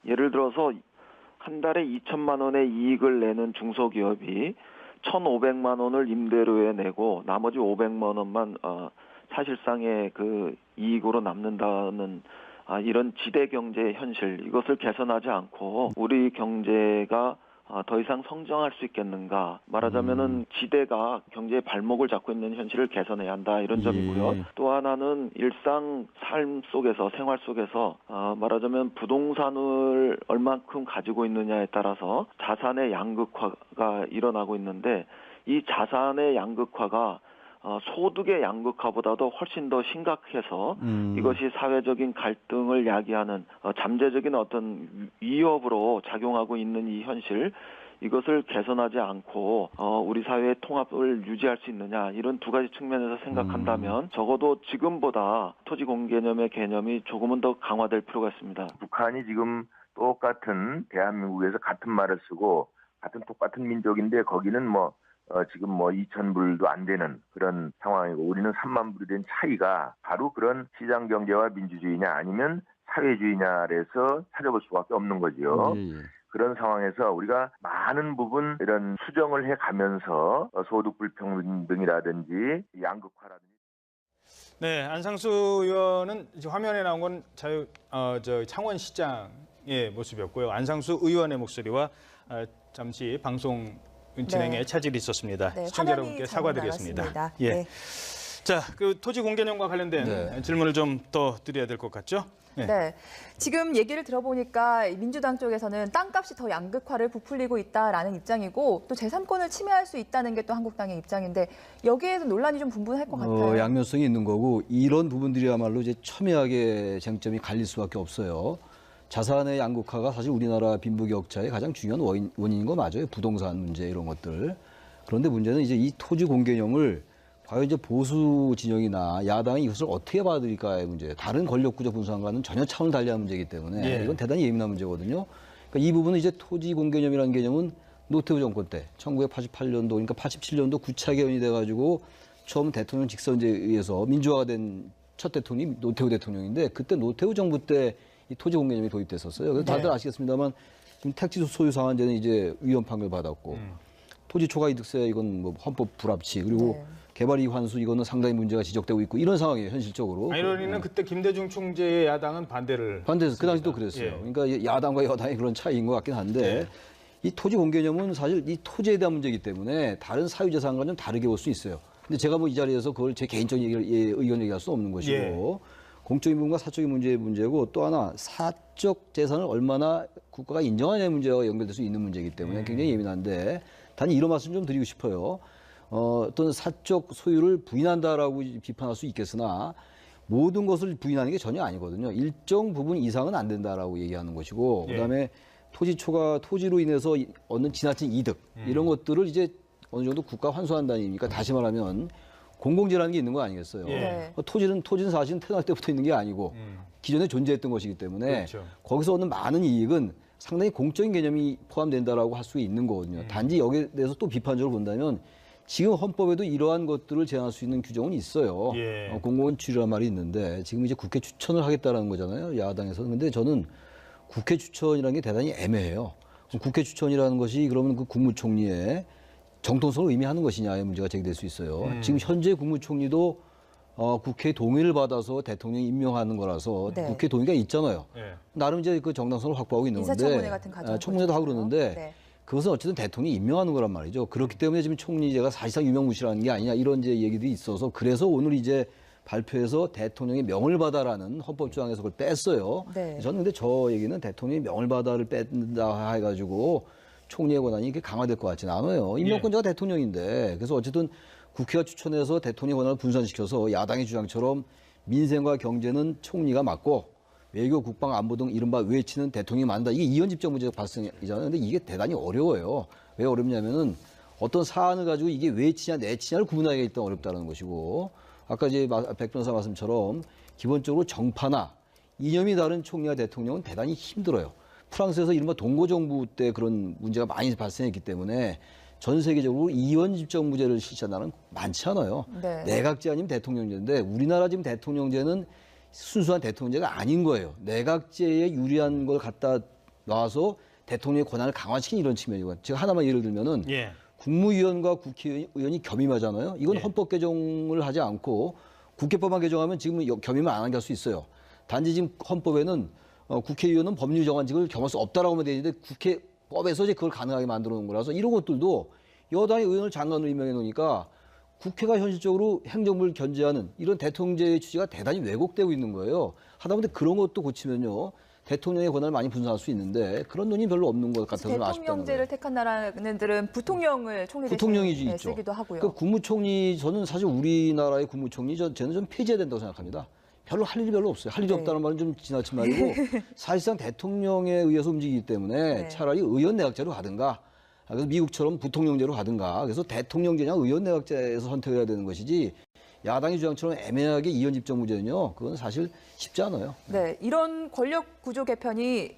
예를 들어서 한 달에 2천만 원의 이익을 내는 중소기업이 1,500만 원을 임대료에 내고 나머지 500만 원만 사실상의 그 이익으로 남는다는 이런 지대 경제의 현실, 이것을 개선하지 않고 우리 경제가 더 이상 성장할 수 있겠는가? 말하자면은 지대가 경제의 발목을 잡고 있는 현실을 개선해야 한다 이런 점이고요. 또 하나는 일상 삶 속에서 생활 속에서 말하자면 부동산을 얼만큼 가지고 있느냐에 따라서 자산의 양극화가 일어나고 있는데 이 자산의 양극화가 소득의 양극화보다도 훨씬 더 심각해서 이것이 사회적인 갈등을 야기하는 잠재적인 어떤 위협으로 작용하고 있는 이 현실, 이것을 개선하지 않고 우리 사회의 통합을 유지할 수 있느냐 이런 두 가지 측면에서 생각한다면 적어도 지금보다 토지 공개념의 개념이 조금은 더 강화될 필요가 있습니다. 북한이 지금 똑같은 대한민국에서 같은 말을 쓰고 똑같은 민족인데 거기는 지금 2,000불도 안 되는 그런 상황이고 우리는 3만 불이 된 차이가 바로 그런 시장 경제와 민주주의냐 아니면 사회주의냐에서 찾아볼 수밖에 없는 거죠. 예, 예. 그런 상황에서 우리가 많은 부분 이런 수정을 해가면서 소득 불평등이라든지 양극화라든지 네, 안상수 의원은 지금 화면에 나온 건 창원시장의 모습이었고요. 안상수 의원의 목소리와 잠시 방송 진행에 네. 차질이 있었습니다. 네, 시청자 화면이 여러분께 잘못 사과드리겠습니다. 나갔습니다. 예. 네. 자, 그 토지 공개념과 관련된 네. 질문을 좀 더 드려야 될 것 같죠? 네. 네. 지금 얘기를 들어보니까 민주당 쪽에서는 땅값이 더 양극화를 부풀리고 있다라는 입장이고 또 제3권을 침해할 수 있다는 게 또 한국당의 입장인데 여기에도 논란이 좀 분분할 것 같아요. 양면성이 있는 거고 이런 부분들이야말로 이제 첨예하게 쟁점이 갈릴 수밖에 없어요. 자산의 양극화가 사실 우리나라 빈부격차의 가장 중요한 원인인 거 맞아요. 부동산 문제 이런 것들. 그런데 문제는 이제 이 토지 공개념을 과연 이제 보수 진영이나 야당이 이것을 어떻게 받아들일까의 문제. 다른 권력구조 분산과는 전혀 차원을 달리한 문제이기 때문에 예. 이건 대단히 예민한 문제거든요. 그러니까 이 부분은 이제 토지 공개념이라는 개념은 노태우 정권 때 1988년도 그러니까 87년도 9차 개헌이 돼가지고 처음 대통령 직선제에 의해서 민주화가 된 첫 대통령이 노태우 대통령인데 그때 노태우 정부 때 이 토지 공개념이 도입됐었어요. 그래서 다들 아시겠습니다만 지금 택지 소유 상한제는 이제 위헌 판결 받았고 토지 초과 이득세 이건 뭐 헌법 불합치 그리고 네. 개발 이익 환수 이거는 상당히 문제가 지적되고 있고 이런 상황이에요 현실적으로. 아이러니는 그때 김대중 총재의 야당은 반대를 반대해서 그 당시도 그랬어요. 예. 그러니까 야당과 여당의 그런 차이인 것 같긴 한데 이 토지 공개념은 사실 이 토지에 대한 문제이기 때문에 다른 사유재산과 좀 다르게 볼 수 있어요. 근데 제가 뭐 이 자리에서 그걸 제 개인적인 의견 얘기할 수 없는 것이고 공적인 부분과 사적인 문제의 문제고 또 하나 사적 재산을 얼마나 국가가 인정하냐의 문제와 연결될 수 있는 문제이기 때문에 굉장히 예민한데 단지 이런 말씀 좀 드리고 싶어요. 어떤 사적 소유를 부인한다라고 비판할 수 있겠으나 모든 것을 부인하는 게 전혀 아니거든요. 일정 부분 이상은 안 된다라고 얘기하는 것이고 그다음에 토지 초과 토지로 인해서 얻는 지나친 이득 이런 것들을 이제 어느 정도 국가 환수한다는 얘기니까 다시 말하면 공공재라는 게 있는 거 아니겠어요? 네. 토지는 사실은 태어날 때부터 있는 게 아니고 기존에 존재했던 것이기 때문에 그렇죠. 거기서 얻는 많은 이익은 상당히 공적인 개념이 포함된다라고 할 수 있는 거거든요. 단지 여기에 대해서 또 비판적으로 본다면 지금 헌법에도 이러한 것들을 제한할 수 있는 규정은 있어요. 예. 공공은 추리란 말이 있는데 지금 이제 국회 추천을 하겠다라는 거잖아요. 야당에서는. 근데 저는 국회 추천이라는 게 대단히 애매해요. 국회 추천이라는 것이 그러면 그 국무총리의 정통성을 의미하는 것이냐의 문제가 제기될 수 있어요. 지금 현재 국무총리도 국회 동의를 받아서 대통령이 임명하는 거라서 네. 국회 동의가 있잖아요. 예. 나름 이제 그 정당성을 확보하고 있는 건데 인사청문회 같은 과정을 청문회도 하고 거치잖아요. 그러는데 네. 그것은 어쨌든 대통령이 임명하는 거란 말이죠. 그렇기 때문에 지금 총리제가 사실상 유명무실한 게 아니냐 이런 이제 얘기들이 있어서 그래서 오늘 이제 발표해서 대통령이 명을 받아라는 헌법 조항에서 그걸 뺐어요. 네. 저는 근데 저 얘기는 대통령이 명을 받아를 뺀다 해가지고 총리의 권한이 이렇게 강화될 것 같지는 않아요. 임명권자가 대통령인데 그래서 어쨌든 국회가 추천해서 대통령의 권한을 분산시켜서 야당의 주장처럼 민생과 경제는 총리가 맡고 외교, 국방, 안보 등 이른바 외치는 대통령이 만다. 이게 이원집적 문제가 발생이잖아요. 근데 이게 대단히 어려워요. 왜 어렵냐면은 어떤 사안을 가지고 이게 외치냐 내치냐를 구분하기가 일단 어렵다는 것이고 아까 이제 백 변호사 말씀처럼 기본적으로 정파나 이념이 다른 총리와 대통령은 대단히 힘들어요. 프랑스에서 이른바 동고정부 때 그런 문제가 많이 발생했기 때문에 전 세계적으로 이원집정무제를 실시한다는 많지 않아요. 네. 내각제 아니면 대통령제인데 우리나라 지금 대통령제는 순수한 대통령제가 아닌 거예요. 내각제에 유리한 걸 갖다 놔서 대통령의 권한을 강화시킨 이런 측면이고 제가 하나만 예를 들면은 예. 국무위원과 국회의원이 겸임하잖아요. 이건 예. 헌법 개정을 하지 않고 국회법만 개정하면 지금 겸임을 안 하게 할 수 있어요. 단지 지금 헌법에는 국회의원은 법률 정한직을 겸할 수 없다라고만 되어 있는데 국회법에서 이제 그걸 가능하게 만들어 놓은 거라서 이런 것들도 여당의 의원을 장관으로 임명해 놓으니까 국회가 현실적으로 행정부를 견제하는 이런 대통령제의 취지가 대단히 왜곡되고 있는 거예요. 하다못해 그런 것도 고치면요. 대통령의 권한을 많이 분산할 수 있는데 그런 논의 별로 없는 것 같아서 아쉽다는 거예요. 대통령제를 택한 나라들은 부통령을 총리 부통령이지 대신에 있죠. 쓰기도 하고요. 그 국무총리 저는 사실 우리나라의 국무총리 저는 좀 폐지해야 된다고 생각합니다. 별로 할 일이 별로 없어요. 할 일이 네. 없다는 말은 좀 지나친 말이고 사실상 대통령에 의해서 움직이기 때문에 네. 차라리 의원 내각제로 가든가 그래서 미국처럼 부통령제로 가든가 그래서 대통령제냐 의원 내각제에서 선택을 해야 되는 것이지 야당의 주장처럼 애매하게 이원집정무제는요. 그건 사실 쉽지 않아요. 네, 이런 권력 구조 개편이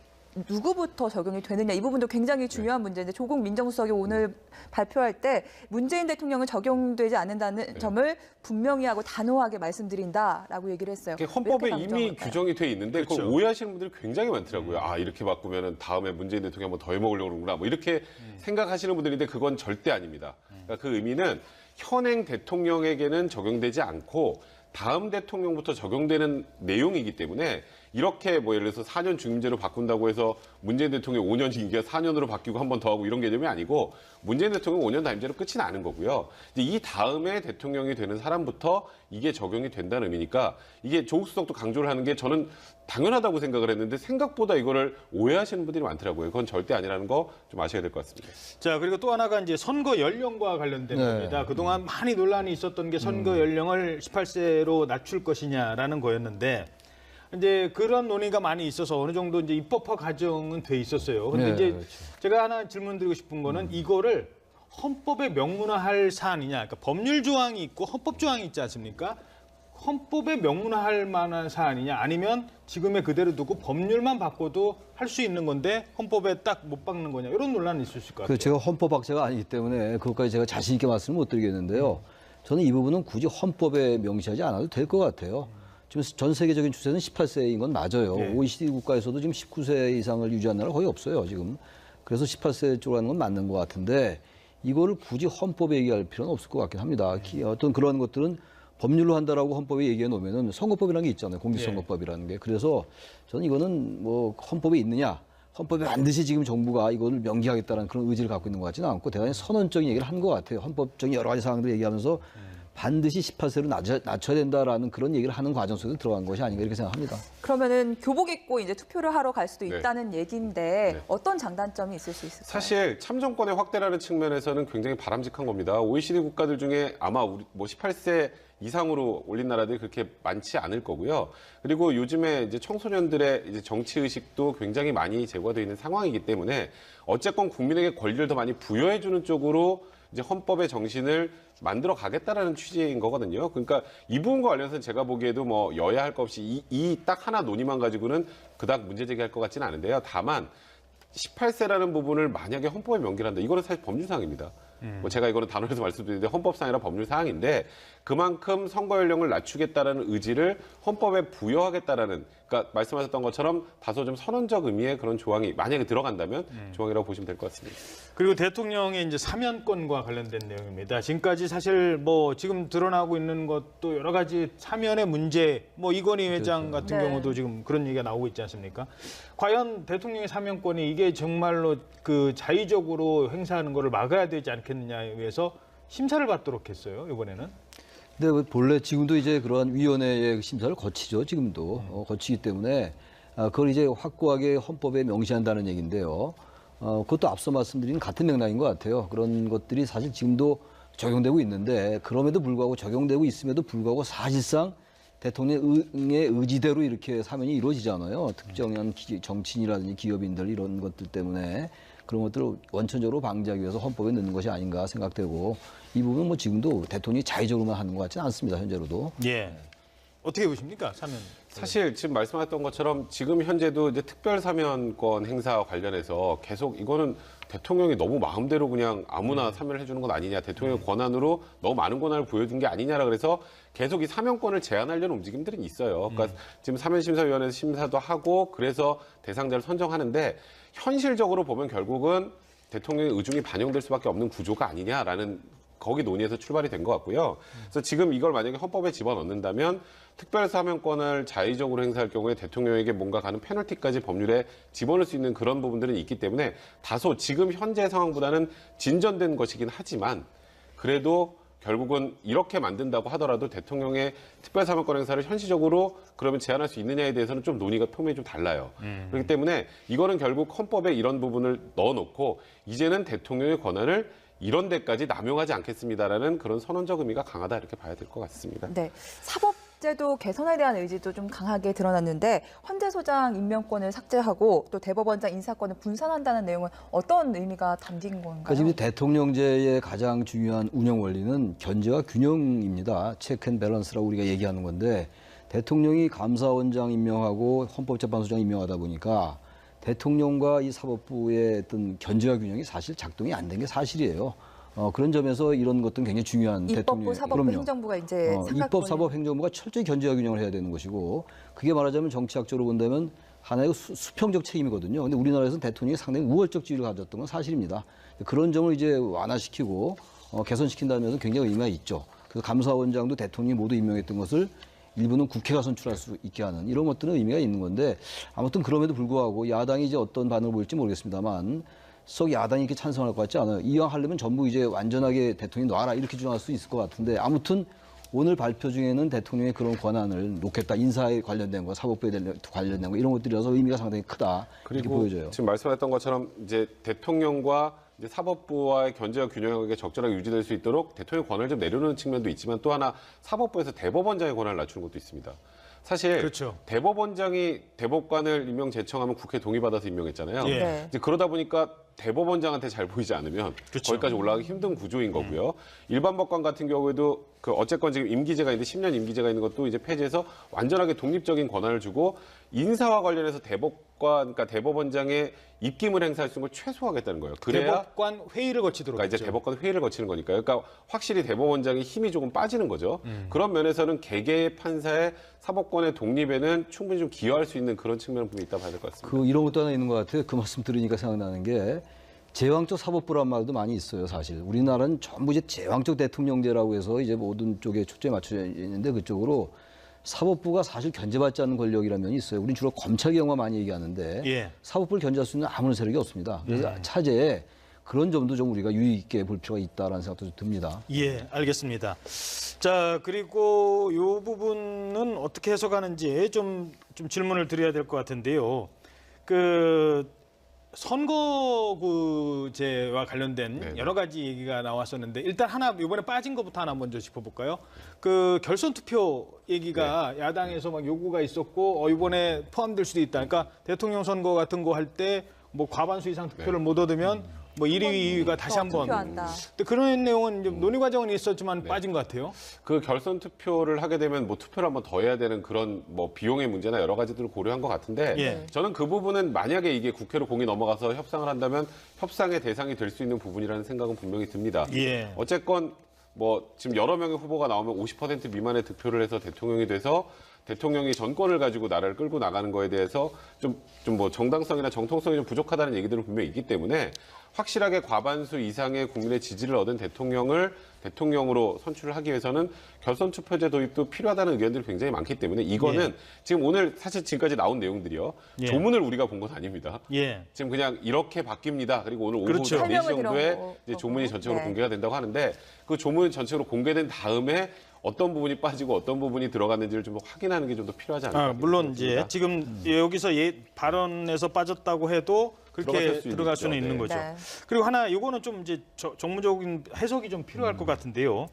누구부터 적용이 되느냐 이 부분도 굉장히 중요한 문제인데 조국 민정수석이 오늘 발표할 때 문재인 대통령은 적용되지 않는다는 점을 분명히 하고 단호하게 말씀드린다라고 얘기를 했어요. 헌법에 이렇게 이미 강조한 규정이 돼 있는데 그걸 그렇죠. 오해하시는 분들이 굉장히 많더라고요. 아 이렇게 바꾸면 다음에 문재인 대통령이 한번 더 해먹으려고 그러는구나. 뭐 이렇게 생각하시는 분들인데 그건 절대 아닙니다. 그러니까 그 의미는 현행 대통령에게는 적용되지 않고 다음 대통령부터 적용되는 내용이기 때문에 이렇게 뭐 예를 들어서 4년 중임제로 바꾼다고 해서 문재인 대통령 5년 임기가 4년으로 바뀌고 한 번 더 하고 이런 개념이 아니고 문재인 대통령 5년 단임제로 끝이 나는 거고요. 이제 이 다음에 대통령이 되는 사람부터 이게 적용이 된다는 의미니까 이게 조국 수석도 강조를 하는 게 저는 당연하다고 생각을 했는데 생각보다 이거를 오해하시는 분들이 많더라고요. 그건 절대 아니라는 거 좀 아셔야 될 것 같습니다. 자, 그리고 또 하나가 이제 선거 연령과 관련된 네. 겁니다. 그동안 많이 논란이 있었던 게 선거 연령을 18세로 낮출 것이냐라는 거였는데 이제 그런 논의가 많이 있어서 어느 정도 이제 입법화 과정은 돼 있었어요. 근데 네, 이제 그렇죠. 제가 하나 질문드리고 싶은 거는 이거를 헌법에 명문화할 사안이냐, 그러니까 법률 조항이 있고 헌법 조항이 있지 않습니까? 헌법에 명문화할 만한 사안이냐, 아니면 지금의 그대로 두고 법률만 바꿔도 할 수 있는 건데 헌법에 딱 못 박는 거냐, 이런 논란이 있을 것 같아요. 제가 헌법학자가 아니기 때문에 그것까지 제가 자신 있게 말씀을 못 드리겠는데요. 저는 이 부분은 굳이 헌법에 명시하지 않아도 될 것 같아요. 지금 전 세계적인 추세는 18세인 건 맞아요. 네. OECD 국가에서도 지금 19세 이상을 유지한 나라가 거의 없어요, 지금. 그래서 18세 쪽으로 하는 건 맞는 것 같은데 이거를 굳이 헌법에 얘기할 필요는 없을 것 같긴 합니다. 어떤 그런 것들은 법률로 한다라고 헌법에 얘기해 놓으면은 선거법이라는 게 있잖아요. 공직선거법이라는 게. 그래서 저는 이거는 뭐 헌법에 있느냐, 헌법에 반드시 지금 정부가 이거를 명기하겠다는 그런 의지를 갖고 있는 것 같지는 않고 대단히 선언적인 얘기를 한 것 같아요. 헌법적인 여러 가지 사항들을 얘기하면서 반드시 18세로 낮춰야 된다라는 그런 얘기를 하는 과정 속에 들어간 것이 아닌가 이렇게 생각합니다. 그러면은 교복 입고 이제 투표를 하러 갈 수도 네. 있다는 얘기인데 네. 어떤 장단점이 있을 수 있을까요? 사실 참정권의 확대라는 측면에서는 굉장히 바람직한 겁니다. OECD 국가들 중에 아마 우리 뭐 18세 이상으로 올린 나라들이 그렇게 많지 않을 거고요. 그리고 요즘에 이제 청소년들의 이제 정치 의식도 굉장히 많이 제고되어 있는 상황이기 때문에 어쨌건 국민에게 권리를 더 많이 부여해주는 쪽으로 이제 헌법의 정신을 만들어 가겠다라는 취지인 거거든요. 그러니까 이 부분과 관련해서는 제가 보기에도 뭐 여야 할 것 없이 이 딱 하나 논의만 가지고는 그닥 문제 제기할 것 같지는 않은데요. 다만 18세라는 부분을 만약에 헌법에 명기를 한다. 이거는 사실 법률사항입니다. 뭐 제가 이거는 단어에서 말씀드리는데 헌법상이라 법률사항인데 그만큼 선거 연령을 낮추겠다라는 의지를 헌법에 부여하겠다라는, 그러니까 말씀하셨던 것처럼 다소 좀 선언적 의미의 그런 조항이 만약에 들어간다면 조항이라고 보시면 될 것 같습니다. 그리고 대통령의 이제 사면권과 관련된 내용입니다. 지금까지 사실 뭐 지금 드러나고 있는 것도 여러 가지 사면의 문제, 뭐 이건희 회장 같은 네. 경우도 지금 그런 얘기가 나오고 있지 않습니까? 과연 대통령의 사면권이 이게 정말로 그 자의적으로 행사하는 거를 막아야 되지 않겠느냐에 의해서 심사를 받도록 했어요, 이번에는. 근데 본래 지금도 이제 그러한 위원회의 심사를 거치죠. 지금도 거치기 때문에 그걸 이제 확고하게 헌법에 명시한다는 얘기인데요. 그것도 앞서 말씀드린 같은 맥락인 것 같아요. 그런 것들이 사실 지금도 적용되고 있는데 그럼에도 불구하고 적용되고 있음에도 불구하고 사실상 대통령의 의지대로 이렇게 사면이 이루어지잖아요. 특정한 정치인이라든지 기업인들 이런 것들 때문에 그런 것들을 원천적으로 방지하기 위해서 헌법에 넣는 것이 아닌가 생각되고 이 부분은 뭐 지금도 대통령이 자의적으로만 하는 것 같지는 않습니다. 현재로도. 예. 어떻게 보십니까, 사면? 사실 지금 말씀하셨던 것처럼 지금 현재도 이제 특별사면권 행사 관련해서 계속 이거는 대통령이 너무 마음대로 그냥 아무나 사면을 해주는 건 아니냐, 대통령의 권한으로 너무 많은 권한을 보여준 게 아니냐라 그래서 계속 이 사면권을 제한하려는 움직임들은 있어요. 그러니까 지금 사면심사위원회에서 심사도 하고 그래서 대상자를 선정하는데 현실적으로 보면 결국은 대통령의 의중이 반영될 수밖에 없는 구조가 아니냐라는 거기 논의에서 출발이 된 것 같고요. 그래서 지금 이걸 만약에 헌법에 집어넣는다면 특별사면권을 자의적으로 행사할 경우에 대통령에게 뭔가 가는 페널티까지 법률에 집어넣을 수 있는 그런 부분들은 있기 때문에 다소 지금 현재 상황보다는 진전된 것이긴 하지만 그래도 결국은 이렇게 만든다고 하더라도 대통령의 특별사면권 행사를 현실적으로 그러면 제한할 수 있느냐에 대해서는 좀 논의가 표면이 좀 달라요. 그렇기 때문에 이거는 결국 헌법에 이런 부분을 넣어놓고 이제는 대통령의 권한을 이런 데까지 남용하지 않겠습니다라는 그런 선언적 의미가 강하다 이렇게 봐야 될 것 같습니다. 네, 사법제도 개선에 대한 의지도 좀 강하게 드러났는데 헌재소장 임명권을 삭제하고 또 대법원장 인사권을 분산한다는 내용은 어떤 의미가 담긴 건가요? 그러니까 지금 대통령제의 가장 중요한 운영 원리는 견제와 균형입니다. 체크 앤 밸런스라고 우리가 얘기하는 건데 대통령이 감사원장 임명하고 헌법재판소장 임명하다 보니까 대통령과 이 사법부의 어떤 견제와 균형이 사실 작동이 안 된 게 사실이에요. 그런 점에서 이런 것들은 굉장히 중요한 입법부, 대통령의 사법부, 그럼요. 행정부가 이제 입법, 사법, 행정부가 철저히 견제와 균형을 해야 되는 것이고 그게 말하자면 정치학적으로 본다면 하나의 수평적 책임이거든요. 근데 우리나라에서는 대통령이 상당히 우월적 지위를 가졌던 건 사실입니다. 그런 점을 이제 완화시키고 개선시킨다는 면에서 굉장히 의미가 있죠. 그래서 감사원장도 대통령이 모두 임명했던 것을 일부는 국회가 선출할 수 있게 하는 이런 것들은 의미가 있는 건데 아무튼 그럼에도 불구하고 야당이 이제 어떤 반응을 보일지 모르겠습니다만 썩 야당이 이렇게 찬성할 것 같지 않아요. 이왕 하려면 전부 이제 완전하게 대통령이 놔라 이렇게 주장할 수 있을 것 같은데 아무튼 오늘 발표 중에는 대통령의 그런 권한을 놓겠다. 인사에 관련된 거, 사법부에 관련된 거 이런 것들이라서 의미가 상당히 크다. 이렇게 그리고 보여져요. 지금 말씀하셨던 것처럼 이제 대통령과 이제 사법부와의 견제와 균형이 적절하게 유지될 수 있도록 대통령의 권한을 좀 내려놓는 측면도 있지만 또 하나 사법부에서 대법원장의 권한을 낮추는 것도 있습니다. 사실 그렇죠. 대법원장이 대법관을 임명 제청하면 국회 동의받아서 임명했잖아요. 예. 네. 이제 그러다 보니까 대법원장한테 잘 보이지 않으면 그렇죠. 거기까지 올라가기 힘든 구조인 거고요. 일반 법관 같은 경우에도 그 어쨌건 지금 임기제가 있는데 10년 임기제가 있는 것도 이제 폐지해서 완전하게 독립적인 권한을 주고 인사와 관련해서 대법관, 그러니까 대법원장의 입김을 행사할 수 있는 걸 최소화하겠다는 거예요. 그래야 대법관 회의를 거치도록 그러니까 이제 했죠. 대법관 회의를 거치는 거니까요. 그러니까 확실히 대법원장의 힘이 조금 빠지는 거죠. 그런 면에서는 개개의 판사의 사법권의 독립에는 충분히 좀 기여할 수 있는 그런 측면은 분명히 있다 봐야 될 것 같습니다. 이런 것도 하나 있는 것 같아요. 그 말씀 들으니까 생각나는 게 제왕적 사법부란 말도 많이 있어요, 사실. 우리나라는 전부 이제 제왕적 대통령제라고 해서 이제 모든 쪽에 초점이 맞춰져 있는데 그쪽으로 사법부가 사실 견제받지 않는 권력이라는 면이 있어요. 우리는 주로 검찰 경우만 많이 얘기하는데 예. 사법부를 견제할 수 있는 아무런 세력이 없습니다. 그래서 차제에 그런 점도 좀 우리가 유의 있게 볼 필요가 있다라는 생각도 좀 듭니다. 예, 알겠습니다. 자, 그리고 이 부분은 어떻게 해석하는지 좀 질문을 드려야 될 것 같은데요. 그 선거구제와 관련된 네네. 여러 가지 얘기가 나왔었는데 일단 하나 이번에 빠진 것부터 하나 먼저 짚어볼까요? 그 결선 투표 얘기가 야당에서 막 요구가 있었고 이번에 포함될 수도 있다. 그러니까 대통령 선거 같은 거 할 때 뭐 과반수 이상 투표를 못 얻으면 뭐 1위, 2위가 다시 한번. 투표한다. 근데 그런 내용은 좀 논의 과정은 있었지만 빠진 것 같아요. 그 결선 투표를 하게 되면 뭐 투표를 한번 더 해야 되는 그런 뭐 비용의 문제나 여러 가지들을 고려한 것 같은데 예. 저는 그 부분은 만약에 이게 국회로 공이 넘어가서 협상을 한다면 협상의 대상이 될 수 있는 부분이라는 생각은 분명히 듭니다. 예. 어쨌건 뭐 지금 여러 명의 후보가 나오면 50% 미만의 득표를 해서 대통령이 돼서 대통령이 전권을 가지고 나라를 끌고 나가는 거에 대해서 좀 뭐 정당성이나 정통성이 좀 부족하다는 얘기들은 분명히 있기 때문에 확실하게 과반수 이상의 국민의 지지를 얻은 대통령을 대통령으로 선출을 하기 위해서는 결선 투표제 도입도 필요하다는 의견들이 굉장히 많기 때문에 이거는 지금 오늘 사실 지금까지 나온 내용들이요. 예. 조문을 우리가 본 건 아닙니다. 예. 지금 그냥 이렇게 바뀝니다. 그리고 오늘 오후 그렇죠. 4시 설명을 정도에 들어온 이제 거고. 조문이 전체적으로 네. 공개가 된다고 하는데 그 조문 전체로 공개된 다음에 어떤 부분이 빠지고 어떤 부분이 들어갔는지를 좀 확인하는 게 좀 더 필요하지 않을까. 물론 이제 지금 여기서 발언에서 빠졌다고 해도 그렇게 들어갈 수는 있는 거죠. 네. 그리고 하나 이거는 좀 이제 정무적인 해석이 좀 필요할 것 같은데요.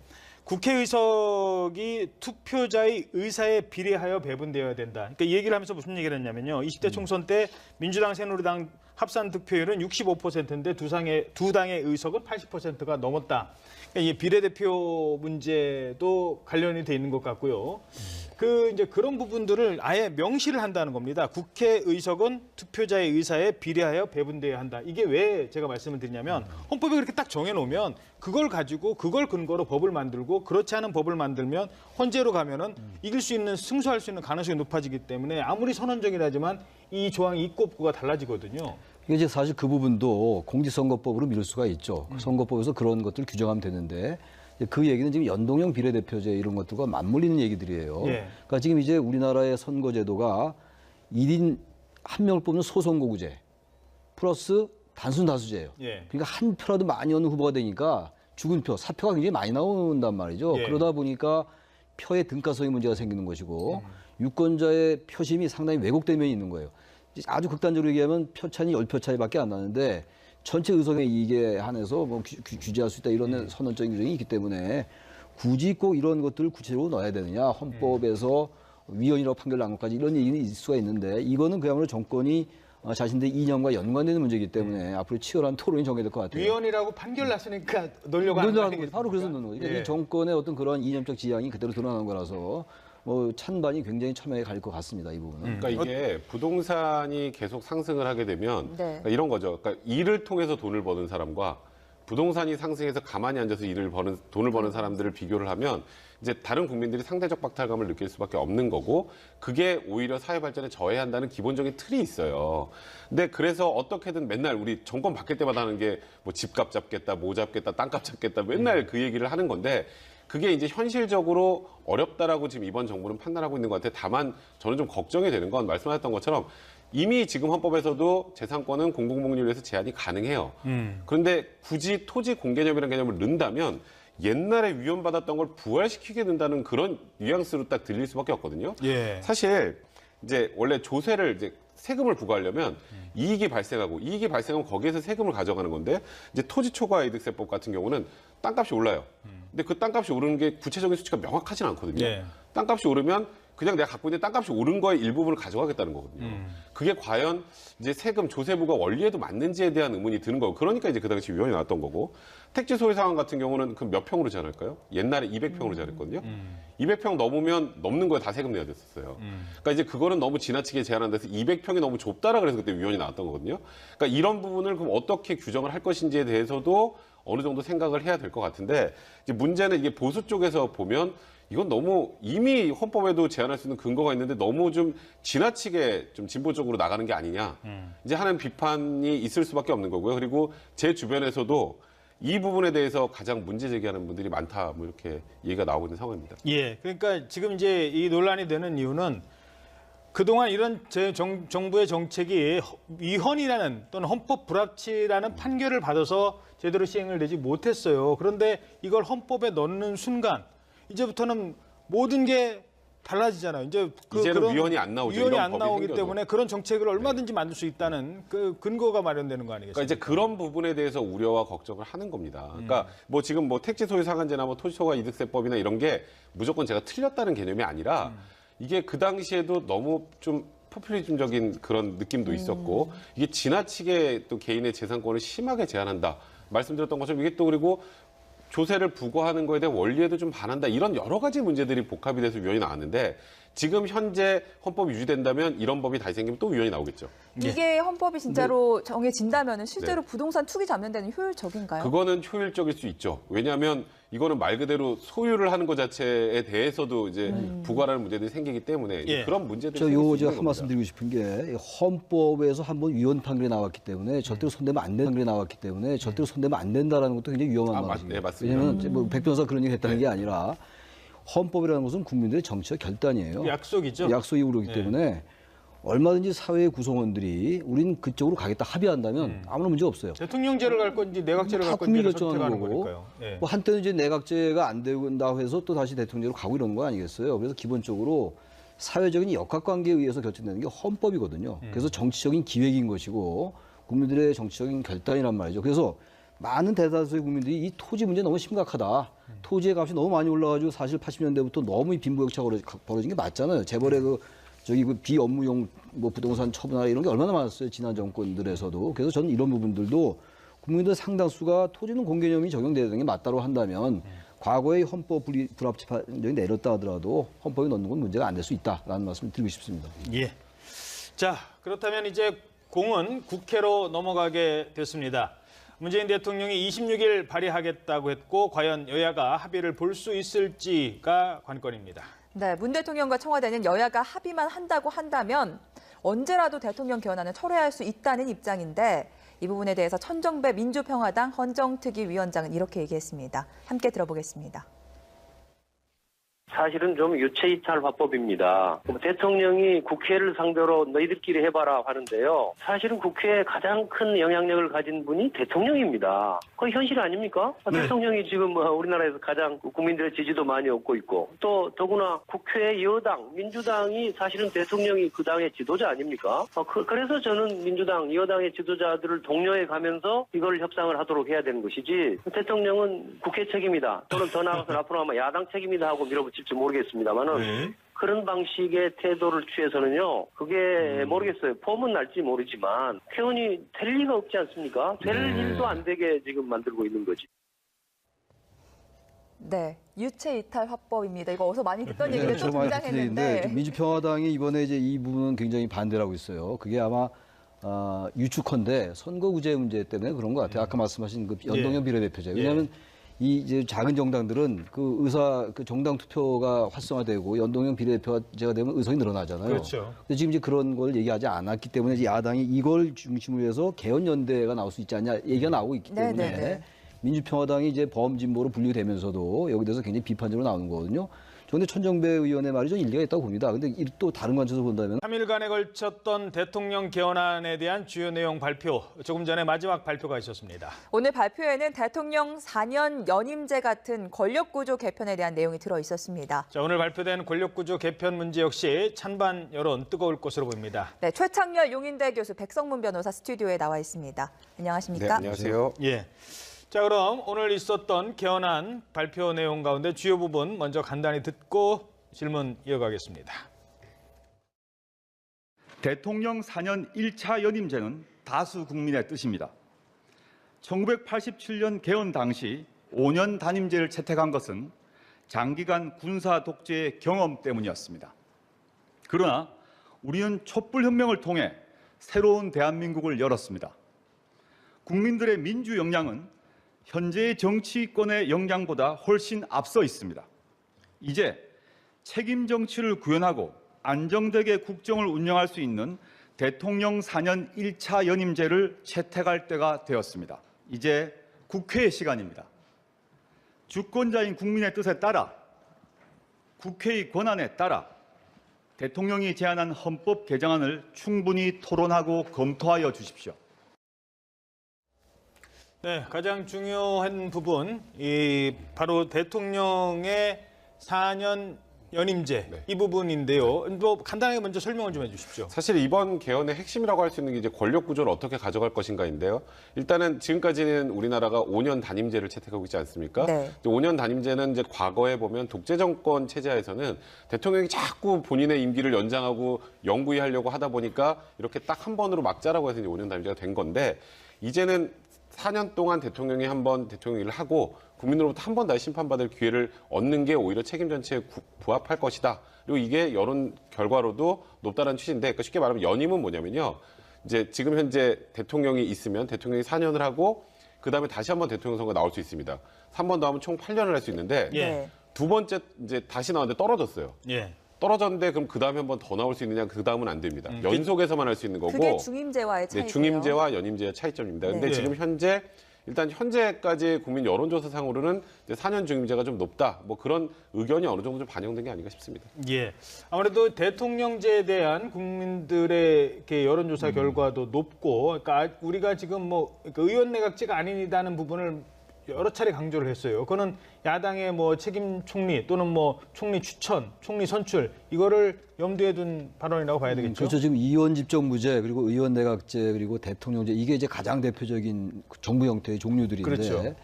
국회의석이 투표자의 의사에 비례하여 배분되어야 된다. 그러니까 이 얘기를 하면서 무슨 얘기를 했냐면요. 20대 총선 때 민주당, 새누리당 합산 득표율은 65%인데 두 당의 의석은 80%가 넘었다. 그러니까 이 비례대표 문제도 관련이 돼 있는 것 같고요. 이제 그런 부분들을 아예 명시를 한다는 겁니다. 국회의석은 투표자의 의사에 비례하여 배분되어야 한다. 이게 왜 제가 말씀을 드리냐면 헌법에 그렇게 딱 정해놓으면 그걸 가지고 그걸 근거로 법을 만들고 그렇지 않은 법을 만들면 헌재로 가면은 이길 수 있는 승소할 수 있는 가능성이 높아지기 때문에 아무리 선언적이라지만 이 조항이 있고 없고가 달라지거든요. 이게 이제 사실 그 부분도 공직선거법으로 미룰 수가 있죠. 선거법에서 그런 것들을 규정하면 되는데 그 얘기는 지금 연동형 비례대표제 이런 것들과 맞물리는 얘기들이에요. 예. 그러니까 지금 이제 우리나라의 선거제도가 1인 1명을 뽑는 소선거구제 플러스 단순 다수제예요. 예. 그러니까 한 표라도 많이 얻는 후보가 되니까 죽은 표, 사표가 굉장히 많이 나온단 말이죠. 예. 그러다 보니까 표의 등가성의 문제가 생기는 것이고 유권자의 표심이 상당히 왜곡된 면이 있는 거예요. 아주 극단적으로 얘기하면 표차는 10표 차이밖에 안 나는데 전체 의석의 이익에 한해서 뭐 규제할 수 있다 이런 선언적인 규정이 있기 때문에 굳이 꼭 이런 것들을 구체적으로 넣어야 되느냐 헌법에서 위헌이라고 판결 난 것까지 이런 얘기는 있을 수가 있는데 이거는 그야말로 정권이 자신들의 이념과 연관되는 문제이기 때문에 앞으로 치열한 토론이 정해질 것 같아요. 위헌이라고 판결 났으니까 넣으려고 하는 거 논의하는 거죠. 아니겠습니까? 바로 그래서 넣는 거죠. 그러니까 예. 이 정권의 어떤 그런 이념적 지향이 그대로 드러나는 거라서 뭐 찬반이 굉장히 첨예하게 갈 것 같습니다. 이 부분은. 그러니까 이게 부동산이 계속 상승을 하게 되면 네. 그러니까 이런 거죠. 그러니까 일을 통해서 돈을 버는 사람과 부동산이 상승해서 가만히 앉아서 돈을 버는 사람들을 비교를 하면 이제 다른 국민들이 상대적 박탈감을 느낄 수밖에 없는 거고 그게 오히려 사회 발전에 저해한다는 기본적인 틀이 있어요. 근데 그래서 어떻게든 맨날 우리 정권 바뀔 때마다 하는 게 뭐 집값 잡겠다, 뭐 잡겠다, 땅값 잡겠다 맨날 그 얘기를 하는 건데 그게 이제 현실적으로 어렵다라고 지금 이번 정부는 판단하고 있는 것 같아요. 다만 저는 좀 걱정이 되는 건 말씀하셨던 것처럼 이미 지금 헌법에서도 재산권은 공공복리를 위해서 제한이 가능해요. 그런데 굳이 토지 공개념이라는 개념을 넣는다면 옛날에 위헌받았던 걸 부활시키게 된다는 그런 뉘앙스로 딱 들릴 수밖에 없거든요. 예. 사실 이제 원래 조세를 이제 세금을 부과하려면 이익이 발생하면 거기에서 세금을 가져가는 건데 이제 토지 초과 이득세법 같은 경우는 땅값이 올라요. 근데 그 땅값이 오르는 게 구체적인 수치가 명확하진 않거든요. 예. 땅값이 오르면 그냥 내가 갖고 있는 땅값이 오른 거의 일부분을 가져가겠다는 거거든요. 그게 과연 이제 세금 조세부가 원리에도 맞는지에 대한 의문이 드는 거고 그러니까 이제 그 당시 위헌이 나왔던 거고 택지 소유 상황 같은 경우는 그 몇 평으로 제한할까요? 옛날에 200평으로 제한했거든요. 200평 넘으면 넘는 거에 다 세금 내야 됐었어요. 그러니까 이제 그거는 너무 지나치게 제한한 데서 200평이 너무 좁다라 그래서 그때 위헌이 나왔던 거거든요. 그러니까 이런 부분을 그럼 어떻게 규정을 할 것인지에 대해서도 어느 정도 생각을 해야 될 것 같은데 이제 문제는 이게 보수 쪽에서 보면 이건 너무 이미 헌법에도 제한할 수 있는 근거가 있는데 너무 좀 지나치게 좀 진보 쪽으로 나가는 게 아니냐 이제 하는 비판이 있을 수밖에 없는 거고요. 그리고 제 주변에서도 이 부분에 대해서 가장 문제 제기하는 분들이 많다 뭐 이렇게 얘기가 나오고 있는 상황입니다. 예, 그러니까 지금 이제 이 논란이 되는 이유는 그동안 이런 정부의 정책이 위헌이라는 또는 헌법 불합치라는 판결을 받아서 제대로 시행을 되지 못했어요. 그런데 이걸 헌법에 넣는 순간 이제부터는 모든 게 달라지잖아요. 이제는 그런 위헌이 안 나오죠. 위헌이 이런 안 법이 나오기 생겨도. 때문에 그런 정책을 얼마든지 만들 수 있다는 그 근거가 마련되는 거 아니겠습니까? 그러니까 이제 그런 부분에 대해서 우려와 걱정을 하는 겁니다. 그러니까 뭐 지금 뭐 택지 소유 상한제나 뭐 토지 초과 이득세법이나 이런 게 무조건 제가 틀렸다는 개념이 아니라 이게 그 당시에도 너무 좀 포퓰리즘적인 그런 느낌도 있었고 이게 지나치게 또 개인의 재산권을 심하게 제한한다. 말씀드렸던 것처럼 이게 또 그리고 조세를 부과하는 거에 대한 원리에도 좀 반한다. 이런 여러 가지 문제들이 복합이 돼서 위헌이 나왔는데 지금 현재 헌법이 유지된다면 이런 법이 다시 생기면 또 위헌이 나오겠죠. 이게 헌법이 진짜로 정해진다면 실제로 부동산 투기 잡는 데는 효율적인가요? 그거는 효율적일 수 있죠. 왜냐하면 이거는 말 그대로 소유를 하는 것 자체에 대해서도 이제 부과라는 문제들이 생기기 때문에 이제 예. 그런 문제들이 저 생길 수 요 있는 제가 한 겁니다. 말씀 드리고 싶은 게 헌법에서 한번 위헌 판결이 나왔기 때문에 절대로 손대면 안 되는 판결이 나왔기 때문에 절대로 손대면 안 된다라는 것도 굉장히 위험한 말이죠. 네, 맞습니다. 왜냐하면 뭐백 변호사 그런 얘기 했다는 게 아니라 헌법이라는 것은 국민들의 정치적 결단이에요. 약속이죠. 약속이 그러기 때문에 얼마든지 사회의 구성원들이 우린 그쪽으로 가겠다 합의한다면 아무런 문제 없어요. 대통령제를 갈 건지 내각제를 다 갈 국민이 건지 결정하는 선택하는 거고. 거니까요. 예. 뭐 한때는 이제 내각제가 안 된다고 해서 또 다시 대통령제로 가고 이러는 거 아니겠어요. 그래서 기본적으로 사회적인 역학관계에 의해서 결정되는 게 헌법이거든요. 그래서 정치적인 기획인 것이고 국민들의 정치적인 결단이란 말이죠. 그래서 많은 대다수의 국민들이 이 토지 문제 너무 심각하다. 토지의 값이 너무 많이 올라가지고 사실 80년대부터 너무 이 빈부격차가 벌어진 게 맞잖아요. 재벌의 그 비업무용 뭐 부동산 처분하라 이런 게 얼마나 많았어요. 지난 정권들에서도. 그래서 저는 이런 부분들도 국민들 상당수가 토지는 공개념이 적용돼야 되는 게 맞다고 한다면 과거의 헌법 불합치 판정이 내렸다 하더라도 헌법에 넣는 건 문제가 안 될 수 있다라는 말씀을 드리고 싶습니다. 예. 자, 그렇다면 이제 공은 국회로 넘어가게 됐습니다. 문재인 대통령이 26일 발의하겠다고 했고 과연 여야가 합의를 볼 수 있을지가 관건입니다. 네, 문 대통령과 청와대는 여야가 합의만 한다고 한다면 언제라도 대통령 개헌안을 철회할 수 있다는 입장인데 이 부분에 대해서 천정배 민주평화당 헌정특위위원장은 이렇게 얘기했습니다. 함께 들어보겠습니다. 사실은 좀 유체이탈 화법입니다. 대통령이 국회를 상대로 너희들끼리 해봐라 하는데요. 사실은 국회에 가장 큰 영향력을 가진 분이 대통령입니다. 그게 현실 아닙니까? 네. 대통령이 지금 우리나라에서 가장 국민들의 지지도 많이 얻고 있고 또 더구나 국회 여당, 민주당이 사실은 대통령이 그 당의 지도자 아닙니까? 그래서 저는 민주당, 여당의 지도자들을 독려해 가면서 이걸 협상을 하도록 해야 되는 것이지 대통령은 국회 책임이다. 또는 더 나아가서 앞으로 아마 야당 책임이다 하고 밀어붙일지 모르겠습니다만은 그런 방식의 태도를 취해서는요. 그게 모르겠어요. 폼은 날지 모르지만 개헌이 될 리가 없지 않습니까? 될 일도 안 되게 지금 만들고 있는 거지. 네, 유체 이탈 화법입니다. 이거 어서 많이 듣던 네, 얘기인데 또 저 많이 듣던 얘기인데 등장했는데. 민주평화당이 이번에 이제 이 부분은 굉장히 반대를 하고 있어요. 그게 아마 유축헌데 선거구제 문제 때문에 그런 것 같아요. 아까 말씀하신 그 연동형 비례대표제. 왜냐하면 이 이제 작은 정당들은 그 정당 투표가 활성화되고 연동형 비례대표제가 되면 의석이 늘어나잖아요. 그렇죠. 근데 지금 이제 그런 걸 얘기하지 않았기 때문에 이제 야당이 이걸 중심으로 해서 개헌연대가 나올 수 있지 않냐 얘기가 나오고 있기 때문에 네네네. 민주평화당이 이제 범진보로 분류되면서도 여기 대해서 굉장히 비판적으로 나오는 거거든요. 저는 천정배 의원의 말이 좀 일리가 있다고 봅니다. 근데 또 다른 관점에서 본다면 3일간에 걸쳤던 대통령 개헌안에 대한 주요 내용 발표, 조금 전에 마지막 발표가 있었습니다. 오늘 발표에는 대통령 4년 연임제 같은 권력구조 개편에 대한 내용이 들어 있었습니다. 자, 오늘 발표된 권력구조 개편 문제 역시 찬반 여론 뜨거울 것으로 보입니다. 네, 최창렬 용인대 교수, 백성문 변호사 스튜디오에 나와 있습니다. 안녕하십니까? 네, 안녕하세요. 예. 자, 그럼 오늘 있었던 개헌안 발표 내용 가운데 주요 부분 먼저 간단히 듣고 질문 이어가겠습니다. 대통령 4년 1차 연임제는 다수 국민의 뜻입니다. 1987년 개헌 당시 5년 단임제를 채택한 것은 장기간 군사 독재의 경험 때문이었습니다. 그러나 우리는 촛불혁명을 통해 새로운 대한민국을 열었습니다. 국민들의 민주 역량은 현재의 정치권의 역량보다 훨씬 앞서 있습니다. 이제 책임 정치를 구현하고 안정되게 국정을 운영할 수 있는 대통령 4년 1차 연임제를 채택할 때가 되었습니다. 이제 국회의 시간입니다. 주권자인 국민의 뜻에 따라 국회의 권한에 따라 대통령이 제안한 헌법 개정안을 충분히 토론하고 검토하여 주십시오. 네, 가장 중요한 부분, 바로 대통령의 4년 연임제 이 부분인데요. 뭐 간단하게 먼저 설명을 좀 해주십시오. 사실 이번 개헌의 핵심이라고 할 수 있는 게 이제 권력 구조를 어떻게 가져갈 것인가인데요. 일단은 지금까지는 우리나라가 5년 단임제를 채택하고 있지 않습니까? 네. 5년 단임제는 이제 과거에 보면 독재 정권 체제하에서는 대통령이 자꾸 본인의 임기를 연장하고 영구히 하려고 하다 보니까 이렇게 딱 한 번으로 막자라고 해서 이제 5년 단임제가 된 건데, 이제는 4년 동안 대통령이 한 번 대통령 일을 하고 국민으로부터 한 번 다시 심판받을 기회를 얻는 게 오히려 책임 전체에 부합할 것이다. 그리고 이게 여론 결과로도 높다는 취지인데, 그러니까 쉽게 말하면 연임은 뭐냐면요. 이제 지금 현재 대통령이 있으면 대통령이 4년을 하고 그다음에 다시 한 번 대통령 선거 나올 수 있습니다. 3번 더 하면 총 8년을 할 수 있는데 예. 두 번째 이제 다시 나왔는데 떨어졌어요. 예. 떨어졌는데 그럼 그 다음에 한 번 더 나올 수 있느냐? 그 다음은 안 됩니다. 연속해서만 할 수 있는 거고. 그게 중임제와의 차이고요. 네, 중임제와 연임제의 차이점입니다. 근데 네. 지금 현재까지 국민 여론조사상으로는 이제 4년 중임제가 좀 높다. 뭐 그런 의견이 어느 정도 좀 반영된 게 아닌가 싶습니다. 예. 아무래도 대통령제에 대한 국민들의 이렇게 여론조사 결과도 높고, 그러니까 우리가 지금 뭐 의원 내각제가 아니다는 부분을 여러 차례 강조를 했어요. 그거는 야당의 뭐 책임 총리 또는 뭐 총리 추천, 총리 선출 이거를 염두에 둔 발언이라고 봐야 되겠죠. 그렇죠. 지금 의원 집정부제 그리고 의원 내각제 그리고 대통령제 이게 이제 가장 대표적인 정부 형태의 종류들인데, 그렇죠.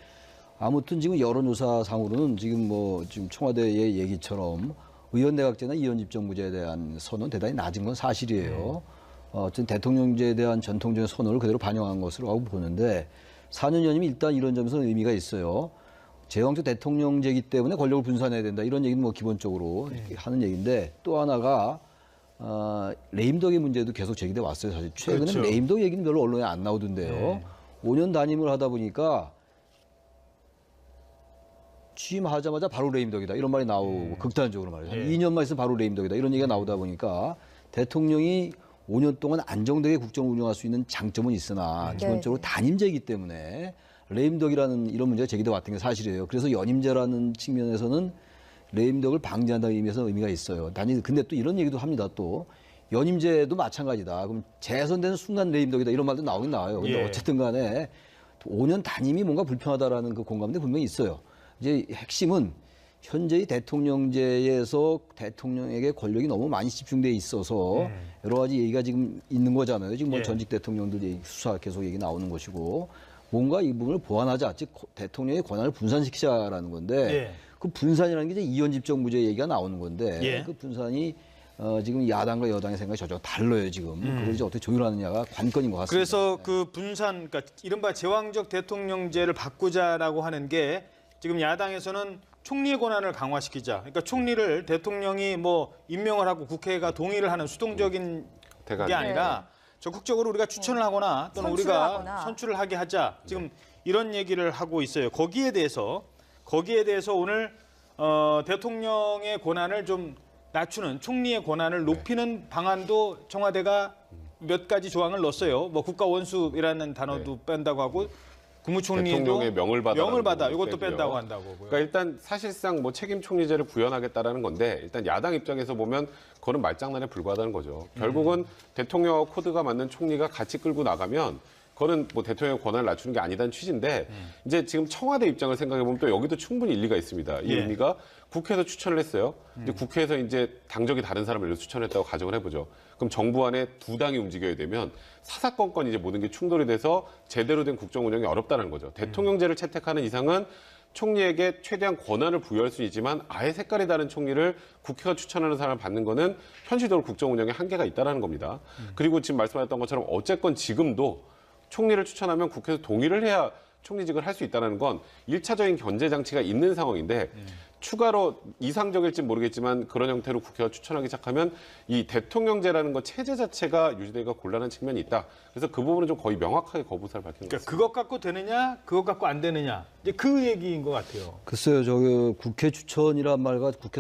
아무튼 지금 여론조사상으로는 지금 청와대의 얘기처럼 의원 내각제나 의원 집정부제에 대한 선언은 대단히 낮은 건 사실이에요. 어쨌든 대통령제에 대한 전통적인 선언을 그대로 반영한 것으로 하고 보는데, 4년 연임이 일단 이런 점에서는 의미가 있어요. 제왕적 대통령제이기 때문에 권력을 분산해야 된다. 이런 얘기는 뭐 기본적으로 이렇게 하는 얘기인데, 또 하나가 레임덕의 문제도 계속 제기돼 왔어요. 사실 최근에 그렇죠. 레임덕 얘기는 별로 언론에 안 나오던데요. 5년 단임을 하다 보니까 취임하자마자 바로 레임덕이다. 이런 말이 나오고 극단적으로 말해서 2년만 있으면 바로 레임덕이다. 이런 얘기가 나오다 보니까 대통령이 5년 동안 안정되게 국정을 운영할 수 있는 장점은 있으나 기본적으로 단임제이기 때문에 레임덕이라는 이런 문제가 제기돼 왔던 게 사실이에요. 그래서 연임제라는 측면에서는 레임덕을 방지한다는 의미에서 의미가 있어요. 근데 또 이런 얘기도 합니다. 또 연임제도 마찬가지다. 그럼 재선되는 순간 레임덕이다. 이런 말도 나오긴 나와요. 근데 어쨌든 간에 5년 단임이 뭔가 불편하다라는 그 공감대 분명히 있어요. 이제 핵심은 현재의 대통령제에서 대통령에게 권력이 너무 많이 집중돼 있어서 여러 가지 얘기가 지금 있는 거잖아요. 지금 뭐 전직 대통령들 얘기, 수사 계속 얘기 나오는 것이고, 뭔가 이 부분을 보완하자, 즉 대통령의 권한을 분산시키자라는 건데, 그 분산이라는 게 이제 이원 집정부제 얘기가 나오는 건데, 그 분산이 지금 야당과 여당의 생각이 전혀 달라요. 지금 그걸 이제 어떻게 조율하느냐가 관건인 것 같습니다. 그래서 그 분산, 그러니까 이른바 제왕적 대통령제를 바꾸자라고 하는 게 지금 야당에서는 총리의 권한을 강화시키자. 그러니까 총리를 대통령이 뭐 임명을 하고 국회가 동의를 하는 수동적인 대관. 게 아니라 적극적으로 우리가 추천을 하거나 또는 선출을 우리가 하거나. 선출을 하게 하자. 지금 이런 얘기를 하고 있어요. 거기에 대해서 오늘 대통령의 권한을 좀 낮추는 총리의 권한을 높이는 방안도 청와대가 몇 가지 조항을 넣었어요. 뭐 국가 원수이라는 단어도 뺀다고 하고 국무총리도 대통령의 명을 받아 이것도 뺀다고 한다고. 그러니까 일단 사실상 뭐 책임 총리제를 구현하겠다라는 건데 일단 야당 입장에서 보면 그거는 말장난에 불과하다는 거죠. 결국은 대통령과 코드가 맞는 총리가 같이 끌고 나가면 그거는 뭐 대통령의 권한을 낮추는 게 아니다는 취지인데 이제 지금 청와대 입장을 생각해 보면 또 여기도 충분히 일리가 있습니다. 이 예. 의미가 국회에서 추천을 했어요. 근데 국회에서 이제 당적이 다른 사람을 예를 들어 추천했다고 가정을 해보죠. 그럼 정부 안에 두 당이 움직여야 되면 사사건건 이제 모든 게 충돌이 돼서 제대로 된 국정 운영이 어렵다는 거죠. 대통령제를 채택하는 이상은 총리에게 최대한 권한을 부여할 수 있지만 아예 색깔이 다른 총리를 국회가 추천하는 사람을 받는 거는 현실적으로 국정 운영에 한계가 있다는 겁니다. 그리고 지금 말씀하셨던 것처럼 어쨌건 지금도 총리를 추천하면 국회에서 동의를 해야 총리직을 할 수 있다는 건 1차적인 견제 장치가 있는 상황인데 추가로 이상적일지 모르겠지만 그런 형태로 국회가 추천하기 시작하면 이 대통령제라는 것 체제 자체가 유지되기가 곤란한 측면이 있다. 그래서 그 부분은 좀 거의 명확하게 거부사를 밝힌 것 그러니까 같습니다. 그것 갖고 되느냐, 그것 갖고 안 되느냐. 이제 그 얘기인 것 같아요. 글쎄요, 국회 추천이란 말과 국회